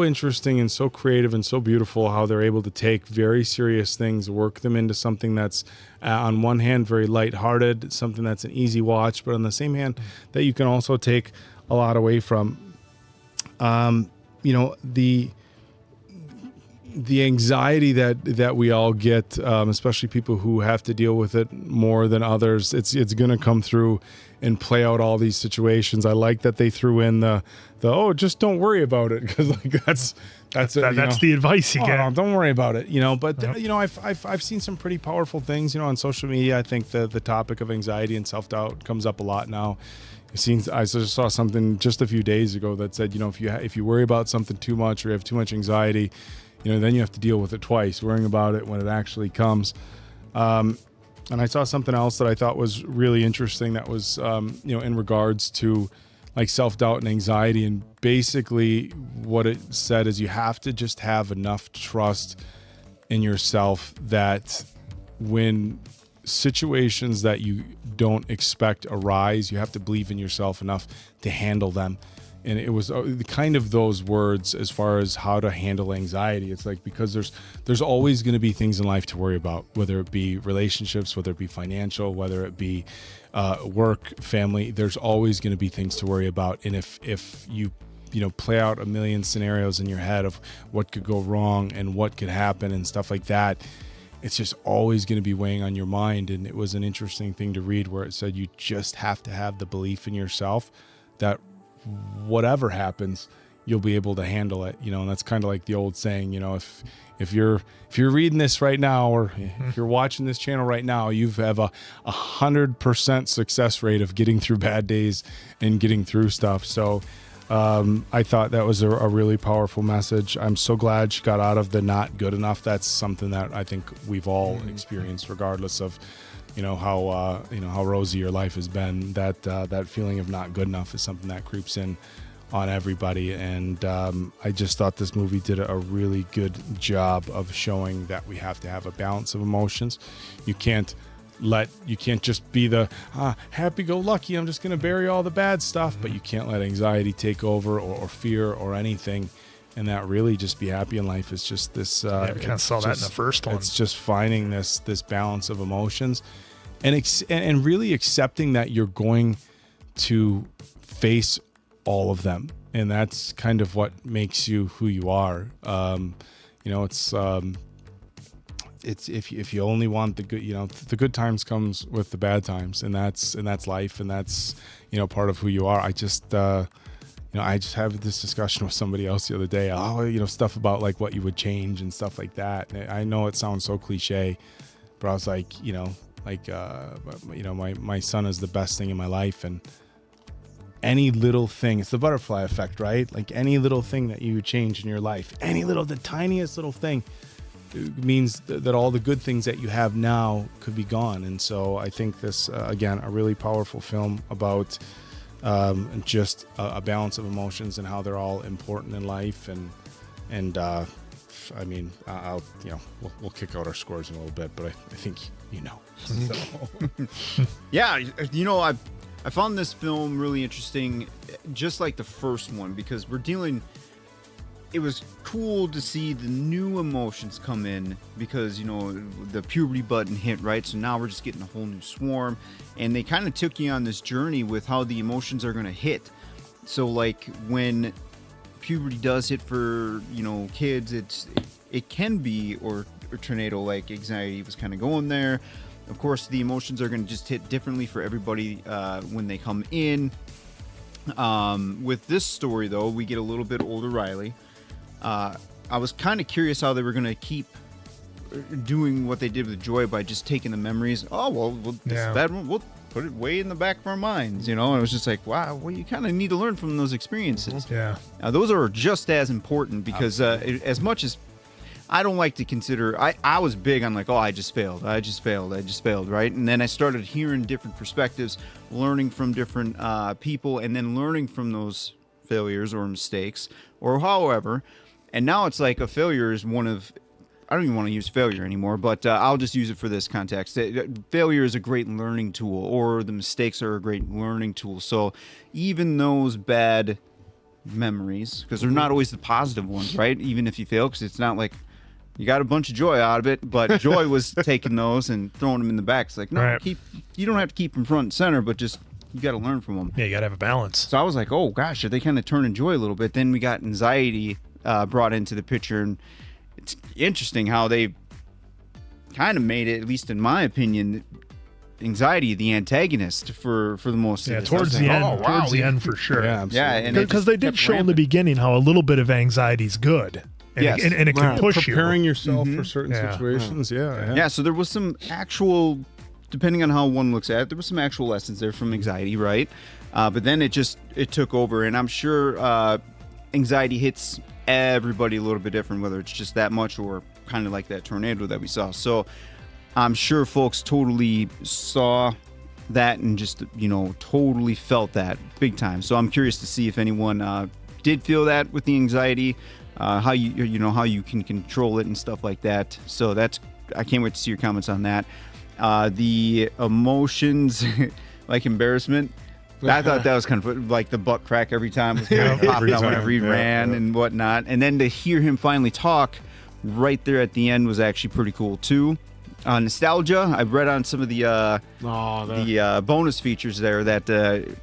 interesting and so creative and so beautiful how they're able to take very serious things, work them into something that's on one hand very lighthearted, something that's an easy watch, but on the same hand that you can also take a lot away from. You know, the anxiety that we all get, especially people who have to deal with it more than others, it's going to come through and play out all these situations. I like that they threw in the just don't worry about it, because like that's the advice you get. Don't worry about it, you know. But you know, I've seen some pretty powerful things, you know, on social media. I think the topic of anxiety and self-doubt comes up a lot now. I just saw something just a few days ago that said, you know, if you worry about something too much or you have too much anxiety, you know, then you have to deal with it twice, worrying about it when it actually comes. And I saw something else that I thought was really interesting that was, you know, in regards to like self-doubt and anxiety. And basically what it said is you have to just have enough trust in yourself that when situations that you don't expect arise, you have to believe in yourself enough to handle them. And it was kind of those words as far as how to handle anxiety. It's like, because there's always going to be things in life to worry about, whether it be relationships, whether it be financial, whether it be work, family. There's always going to be things to worry about. And if you play out a million scenarios in your head of what could go wrong and what could happen and stuff like that, it's just always going to be weighing on your mind. And it was an interesting thing to read where it said you just have to have the belief in yourself that whatever happens, you'll be able to handle it. And that's kind of like the old saying, if you're reading this right now, or if you're watching this channel right now, you have a 100% success rate of getting through bad days and getting through stuff. So I thought that was a really powerful message. I'm so glad she got out of the not good enough. That's something that I think we've all experienced, regardless of how rosy your life has been. That feeling of not good enough is something that creeps in on everybody. And I just thought this movie did a really good job of showing that we have to have a balance of emotions. You can't just be the happy-go-lucky, I'm just going to bury all the bad stuff, but you can't let anxiety take over, or fear or anything, and that really just be happy in life. Is just this we kind of saw that in the first one. It's just finding this balance of emotions and really accepting that you're going to face all of them, and that's kind of what makes you who you are. It's if you only want the good, the good times comes with the bad times, and that's life, and that's part of who you are. I just I just had this discussion with somebody else the other day. Stuff about like what you would change and stuff like that. And I know it sounds so cliche, but I was like, my son is the best thing in my life, and any little thing, it's the butterfly effect, right? Like any little thing that you would change in your life, the tiniest little thing, means that all the good things that you have now could be gone. And so I think this, again, a really powerful film about just a balance of emotions and how they're all important in life. And I mean, we'll kick out our scores in a little bit, but I think So. Yeah, I found this film really interesting, just like the first one, because it was cool to see the new emotions come in, because the puberty button hit, right? So now we're just getting a whole new swarm, and they kind of took you on this journey with how the emotions are going to hit. So like when puberty does hit for kids, it can be or tornado, like anxiety was kind of going there. Of course, the emotions are going to just hit differently for everybody when they come in. With this story, though, we get a little bit older Riley. I was kind of curious how they were going to keep doing what they did with Joy by just taking the memories. This bad one, we'll put it way in the back of our minds, And it was just like, wow, well, you kind of need to learn from those experiences. Yeah. Those are just as important, because as much as I don't like to consider, I was big on like, I just failed, right? And then I started hearing different perspectives, learning from different people, and then learning from those failures or mistakes or however. And now it's like a failure is I don't even want to use failure anymore, but I'll just use it for this context. Failure is a great learning tool, or the mistakes are a great learning tool. So even those bad memories, because they're not always the positive ones, right? Even if you fail, because it's not like you got a bunch of joy out of it, but Joy was taking those and throwing them in the back. It's like, no, right. You don't have to keep them front and center, but just you got to learn from them. Yeah, you got to have a balance. So I was like, oh gosh, are they kind of turning Joy a little bit? Then we got anxiety brought into the picture, and it's interesting how they kind of made it, at least in my opinion, anxiety the antagonist for the most of this. Towards the end. Towards the end for sure. Yeah, because they did show in the beginning how a little bit of anxiety is good. And it can push you. Preparing yourself for certain situations. Yeah, so there was some actual, depending on how one looks at it, there was some actual lessons there from anxiety, right? But then it took over, and I'm sure anxiety hits everybody a little bit different, whether it's just that much or kind of like that tornado that we saw. So I'm sure folks totally saw that and just, totally felt that big time. So I'm curious to see if anyone did feel that with the anxiety, how you can control it and stuff like that. So I can't wait to see your comments on that. The emotions, like embarrassment, I thought that was kind of like the butt crack every time. It was kind of popped out whenever he ran and whatnot. And then to hear him finally talk right there at the end was actually pretty cool too. Nostalgia, I read on some of the bonus features there that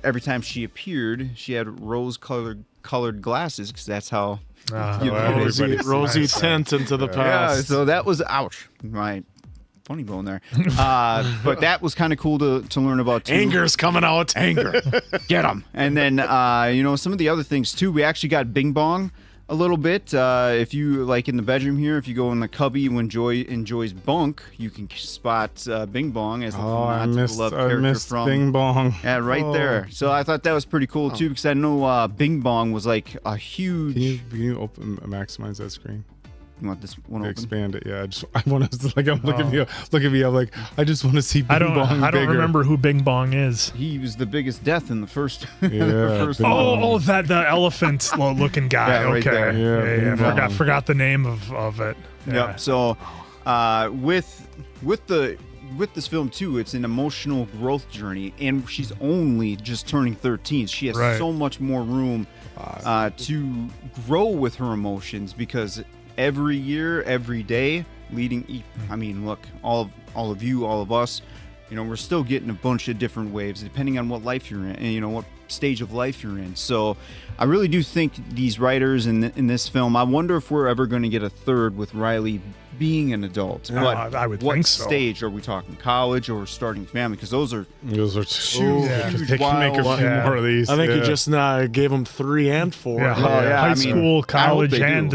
every time she appeared, she had rose-colored glasses because that's how rosy tint into the past. Yeah, so that was ouch. Right. Funny bone there. But that was kind of cool to learn about too. Anger's coming out. Anger. Get them. And then, some of the other things too. We actually got Bing Bong a little bit. If you, like in the bedroom here, if you go in the cubby when Joy enjoys bunk, you can spot Bing Bong as the love character from Bing Bong. Yeah, right there. So I thought that was pretty cool too, because I know Bing Bong was like a huge... Can you maximize that screen? You want this one open? Expand it, yeah. I want to look at me. I'm like, I just want to see Bing Bong. I don't remember who Bing Bong is. He was the biggest death in the first. Yeah. The elephant looking guy. Yeah, right okay. there. Yeah. Forgot the name of it. Yeah. Yep. So, with this film too, it's an emotional growth journey, and she's only just turning 13. She has so much more room to grow with her emotions, because every year, every day, look, all of you, all of us, we're still getting a bunch of different waves depending on what life you're in and, what stage of life you're in. So I really do think these writers in this film, I wonder if we're ever going to get a third with Riley being an adult. Yeah, I would think so. What stage are we talking? College or starting family? Because those are huge. They can make a few more of these. I think you just gave them 3 and 4. High school, college, and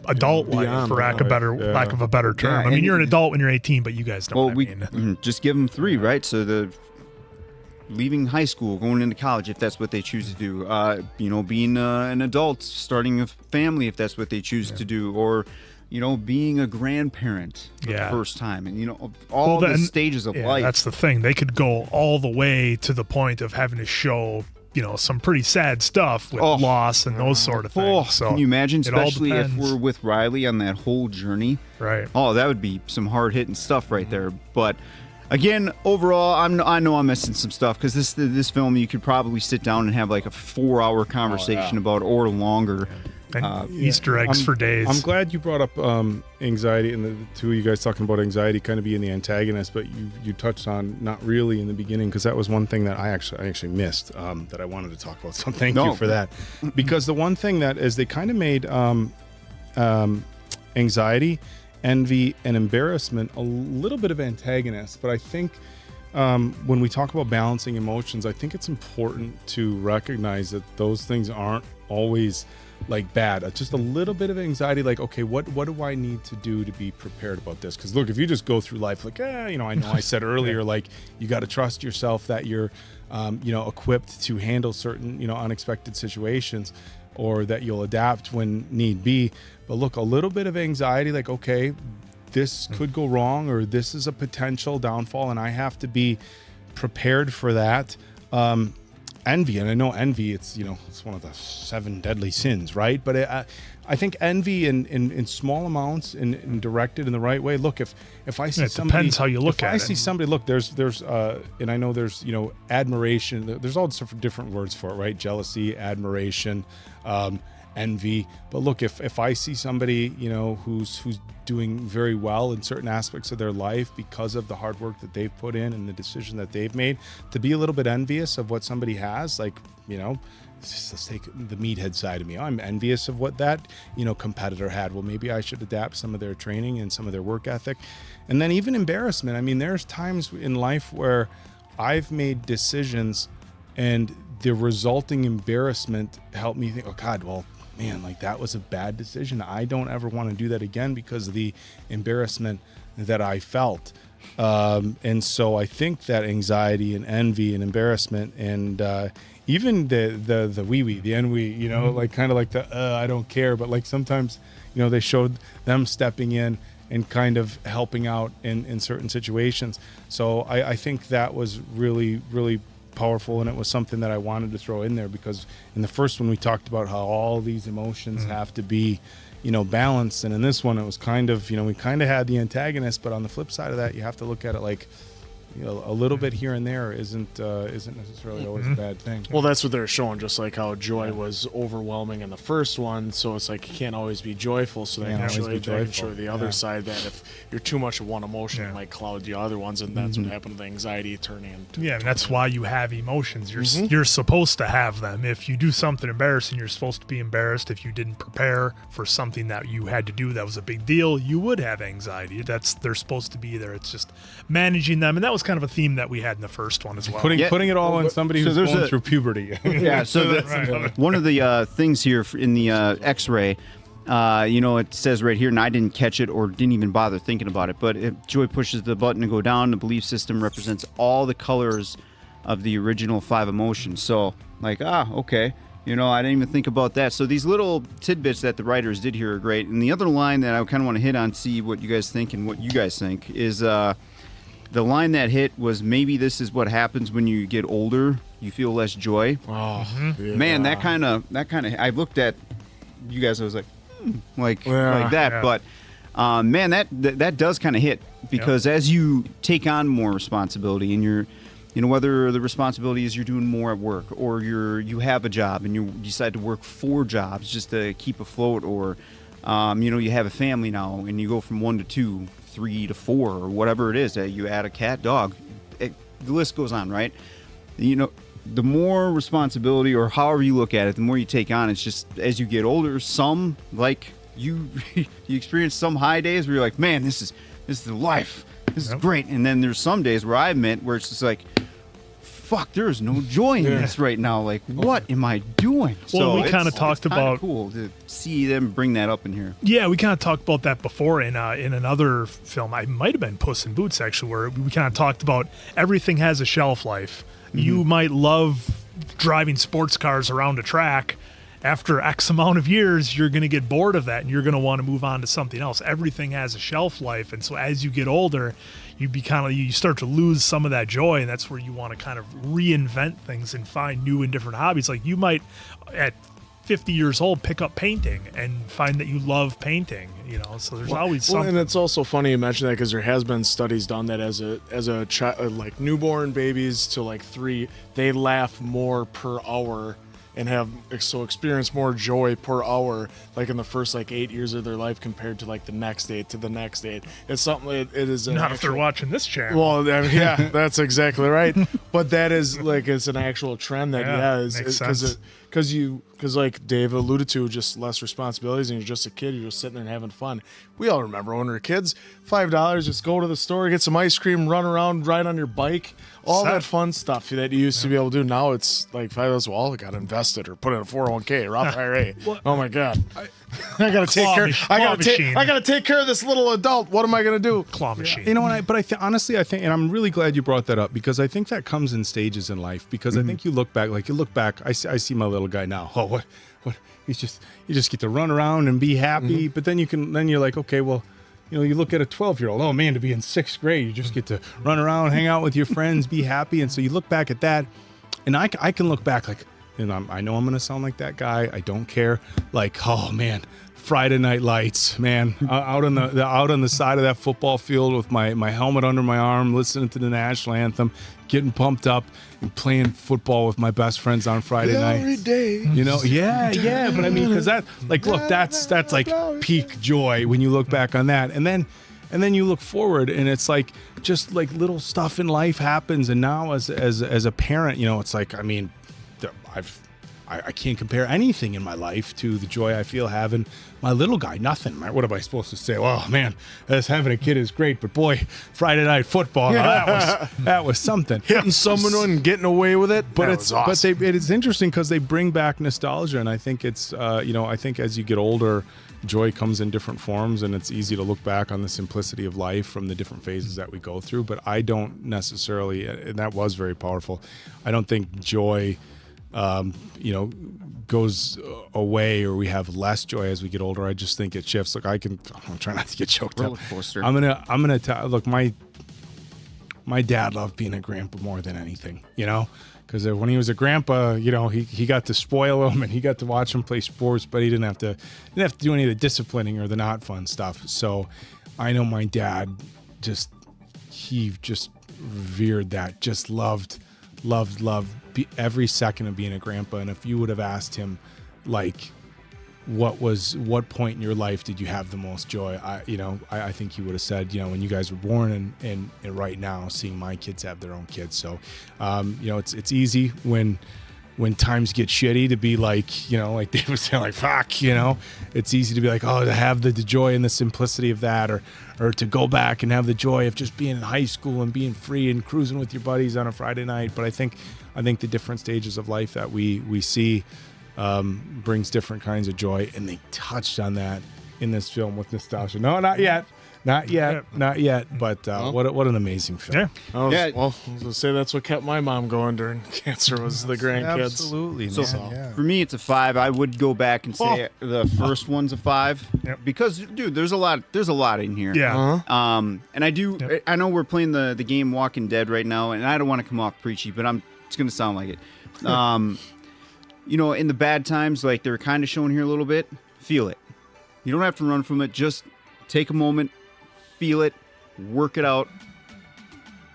adult life, Beyond, for lack of a better term. Yeah, you're an adult when you're 18, but you guys know what I mean. Just give them 3, right? So leaving high school, going into college, if that's what they choose to do. Being an adult, starting a family, if that's what they choose to do, or being a grandparent for the first time, and all the stages of life. That's the thing. They could go all the way to the point of having to show some pretty sad stuff with loss and those sort of things. So can you imagine, especially if we're with Riley on that whole journey? Right. Oh, that would be some hard hitting stuff right there. But again, overall, I know I'm missing some stuff, because this film you could probably sit down and have like a 4-hour conversation about, or longer. And Easter eggs for days. I'm glad you brought up anxiety, and the two of you guys talking about anxiety kind of being the antagonist, but you touched on not really in the beginning, because that was one thing that I actually missed that I wanted to talk about. So thank you for that. Because the one thing that is, they kind of made anxiety, envy, and embarrassment a little bit of antagonists. But I think when we talk about balancing emotions, I think it's important to recognize that those things aren't always like bad. Just a little bit of anxiety, like, okay, what do I need to do to be prepared about this? Because look, if you just go through life like, I know I said earlier, like, you got to trust yourself that you're equipped to handle certain unexpected situations, or that you'll adapt when need be. But look, a little bit of anxiety, like, okay, this could go wrong, or this is a potential downfall, and I have to be prepared for that. Envy, and I know envy, it's one of the 7 deadly sins, right? But I think envy in small amounts and directed in the right way. Look, if I see somebody, depends how you look at it. If I see somebody, look, there's and I know there's admiration. There's all different words for it, right? Jealousy, admiration, envy. But look, if I see somebody who's doing very well in certain aspects of their life because of the hard work that they've put in and the decision that they've made, to be a little bit envious of what somebody has, like, let's take the meathead side of me. I'm envious of what that competitor had. Well, maybe I should adapt some of their training and some of their work ethic. And then even embarrassment. I mean, there's times in life where I've made decisions and the resulting embarrassment helped me think, oh God, well, man, like, that was a bad decision. I don't ever want to do that again because of the embarrassment that I felt. And so I think that anxiety and envy and embarrassment and even the wee-wee, the envy, like kind of like the I don't care. But like sometimes, they showed them stepping in and kind of helping out in certain situations. So I think that was really, really powerful, and it was something that I wanted to throw in there, because in the first one we talked about how all these emotions have to be, balanced, and in this one it was kind of, we kind of had the antagonist, but on the flip side of that, you have to look at it like, a little bit here and there isn't necessarily always a bad thing. Well, that's what they're showing, just like how joy was overwhelming in the first one, so it's like you can't always be joyful, so they can show the other side, that if you're too much of one emotion, it might cloud the other ones, and that's what happened with anxiety turning into... Yeah, and that's why you have emotions. You're supposed to have them. If you do something embarrassing, you're supposed to be embarrassed. If you didn't prepare for something that you had to do that was a big deal, you would have anxiety. They're supposed to be there. It's just managing them, and that was kind of a theme that we had in the first one as well. Putting it all on somebody who's going through puberty. Yeah, so one of the things here in the X-ray, it says right here, and I didn't catch it or didn't even bother thinking about it, but if Joy pushes the button to go down, the belief system represents all the colors of the original 5 emotions. So, okay. I didn't even think about that. So these little tidbits that the writers did here are great. And the other line that I kind of want to hit on, see what you guys think and what you guys think, is... the line that hit was, maybe this is what happens when you get older. You feel less joy. Oh, man, that kind of. I looked at you guys. I was like, like that. Yeah. But man, that does kind of hit, because as you take on more responsibility, and you're, whether the responsibility is you're doing more at work, or you have a job and you decide to work 4 jobs just to keep afloat, or you have a family now and you go from 1 to 2. 3 to 4, or whatever it is, that you add a cat, dog, the list goes on, right? The more responsibility, or however you look at it, the more you take on. It's just, as you get older, some, like you experience some high days where you're like, man, this is the life, this is great, and then there's some days where I've met where it's just like, fuck, there is no joy in this right now. Like, what am I doing? Well, we kind of talked about... cool to see them bring that up in here. Yeah, we kind of talked about that before in another film. I might have been Puss in Boots, actually, where we kind of talked about everything has a shelf life. You might love driving sports cars around a track. After X amount of years, you're going to get bored of that, and you're going to want to move on to something else. Everything has a shelf life, and so as you get older, you start to lose some of that joy, and that's where you want to kind of reinvent things and find new and different hobbies. Like, you might, at 50 years old, pick up painting and find that you love painting. So there's always something. And it's also funny you mention that, because there has been studies done that as a child, like newborn babies to like 3, they laugh more per hour and experience more joy per hour, like in the first 8 years of their life compared to the next 8 to the next 8. It's something. It is not if they're watching this channel. Well, yeah, that's exactly right. But that is it's an actual trend that makes sense. Because like Dave alluded to, just less responsibilities, and you're just a kid, you're just sitting there and having fun. We all remember when we were kids, $5, just go to the store, get some ice cream, run around, ride on your bike, all that fun stuff that you used to be able to do. Now it's like $5, well, I got to invest it or put in a 401k, Roth IRA. Oh my God. I gotta take care. I gotta take care of this little adult. What am I gonna do? Claw machine. Honestly, I think, and I'm really glad you brought that up, because I think that comes in stages in life. Because I think you look back. I see my little guy now. Oh, what? You just get to run around and be happy. But then you're like, okay, well, you look at a 12-year-old. Oh man, to be in 6th grade, you just get to run around, hang out with your friends, be happy. And so you look back at that, and I can look back like. And I know I'm going to sound like that guy. I don't care. Like, oh man, Friday Night Lights, man, out on the side of that football field with my helmet under my arm, listening to the national anthem, getting pumped up, and playing football with my best friends on Friday night. Every day. Yeah. But I mean, because that's like peak joy when you look back on that, and then you look forward, and it's like just like little stuff in life happens, and now as a parent, it's like, I mean. I can't compare anything in my life to the joy I feel having my little guy. Nothing. What am I supposed to say? Well, man, having a kid is great, but boy, Friday night football, that was something. Hitting someone and getting away with it. But awesome. It is interesting because they bring back nostalgia, and I think it's I think as you get older, joy comes in different forms, and it's easy to look back on the simplicity of life from the different phases that we go through. But I don't necessarily, and that was very powerful. I don't think joy you know, goes away or we have less joy as we get older. I just think it shifts. Look, I'm trying not to get choked up. Roller coaster. I'm gonna look. My dad loved being a grandpa more than anything, you know, because when he was a grandpa, you know, he got to spoil him and he got to watch him play sports, but he didn't have to do any of the disciplining or the not fun stuff. So I know my dad he just revered that, just loved every second of being a grandpa. And if you would have asked him, like, what point in your life did you have the most joy? I think he would have said, you know, when you guys were born and right now seeing my kids have their own kids. So, you know, it's easy when times get shitty to be like, you know, like Dave was saying, like, fuck, you know, it's easy to be like, oh, to have the joy and the simplicity of that, or to go back and have the joy of just being in high school and being free and cruising with your buddies on a Friday night. But I think the different stages of life that we see brings different kinds of joy, and they touched on that in this film with nostalgia. No, not yet. But what an amazing film. Well, I was gonna say that's what kept my mom going during cancer was the grandkids. Absolutely. So for me, it's a 5. I would go back and say the first one's a 5 because, dude, there's a lot in here. Yeah. And I know we're playing the game Walking Dead right now, and I don't want to come off preachy, but it's gonna sound like it. You know, in the bad times, like they're kind of showing here a little bit, feel it. You don't have to run from it. Just take a moment, feel it, work it out.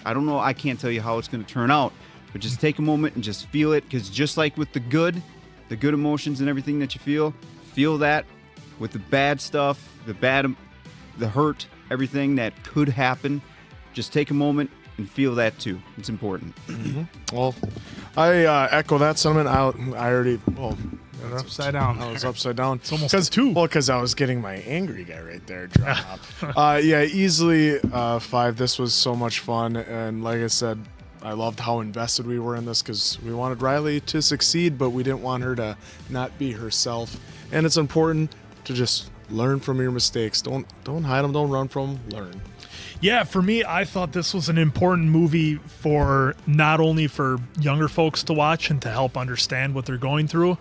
I don't know. I can't tell you how it's going to turn out, but just take a moment and just feel it. Because just like with the good emotions and everything that you feel that with the bad stuff, the hurt, everything that could happen. Just take a moment and feel that too. It's important. Mm-hmm. Well, I echo that sentiment. I already upside down. I was upside down. It's almost 2. Well, because I was getting my angry guy right there drawn up. Yeah, easily 5. This was so much fun, and like I said, I loved how invested we were in this because we wanted Riley to succeed, but we didn't want her to not be herself. And it's important to just learn from your mistakes. Don't hide them. Don't run from them. Learn. Yeah, for me, I thought this was an important movie for not only for younger folks to watch and to help understand what they're going through,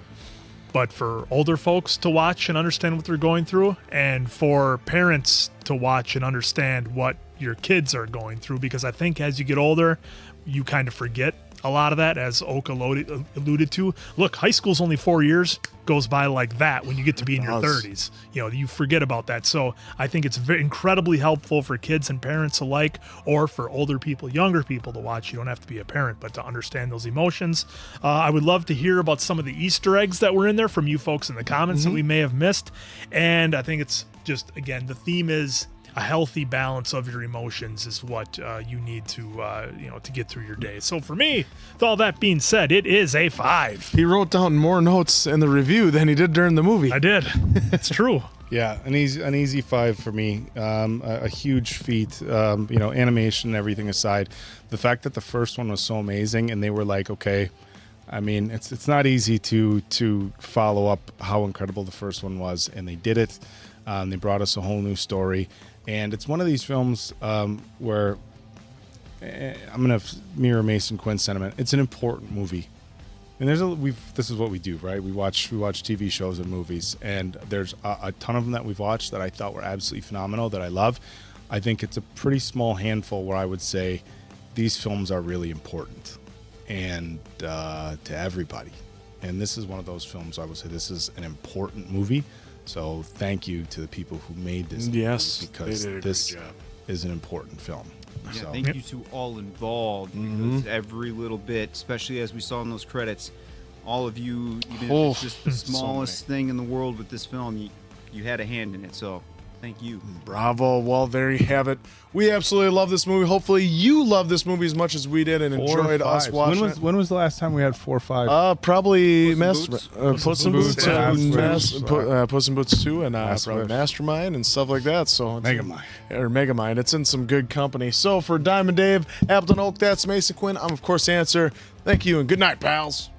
but for older folks to watch and understand what they're going through, and for parents to watch and understand what your kids are going through. Because I think as you get older, you kind of forget a lot of that, as Oak alluded to. Look, high school's only 4 years, goes by like that when you get to be in your 30s. You know, you forget about that. So I think it's incredibly helpful for kids and parents alike, or for older people, younger people to watch. You don't have to be a parent, but to understand those emotions. I would love to hear about some of the Easter eggs that were in there from you folks in the comments that we may have missed. And I think it's just, again, the theme is a healthy balance of your emotions is what you need to to get through your day. So for me, with all that being said, it is a 5. He wrote down more notes in the review than he did during the movie. I did. It's true. Yeah, an easy 5 for me. A huge feat. Animation and everything aside, the fact that the first one was so amazing, and they were like, okay, I mean, it's not easy to follow up how incredible the first one was, and they did it. They brought us a whole new story. And it's one of these films where I'm going to mirror Mason Quinn's sentiment. It's an important movie. And this is what we do, right? We watch TV shows and movies, and there's a ton of them that we've watched that I thought were absolutely phenomenal, that I love. I think it's a pretty small handful where I would say these films are really important and to everybody. And this is one of those films I would say this is an important movie. So thank you to the people who made this movie, because this is an important film. Yeah, so. Thank you to all involved, because every little bit, especially as we saw in those credits, all of you, even if it's just the smallest thing in the world with this film, you had a hand in it. So thank you. Bravo. Well, there you have it. We absolutely love this movie. Hopefully you love this movie as much as we did and enjoyed us watching it. When was the last time we had 4 or 5? Probably Puss in Boots 2 and probably Mastermind and stuff like that. So Megamind. It's in some good company. So for Diamond Dave, Appleton Oak, that's Mason Quinn. I'm of course Answer. Thank you and good night, pals.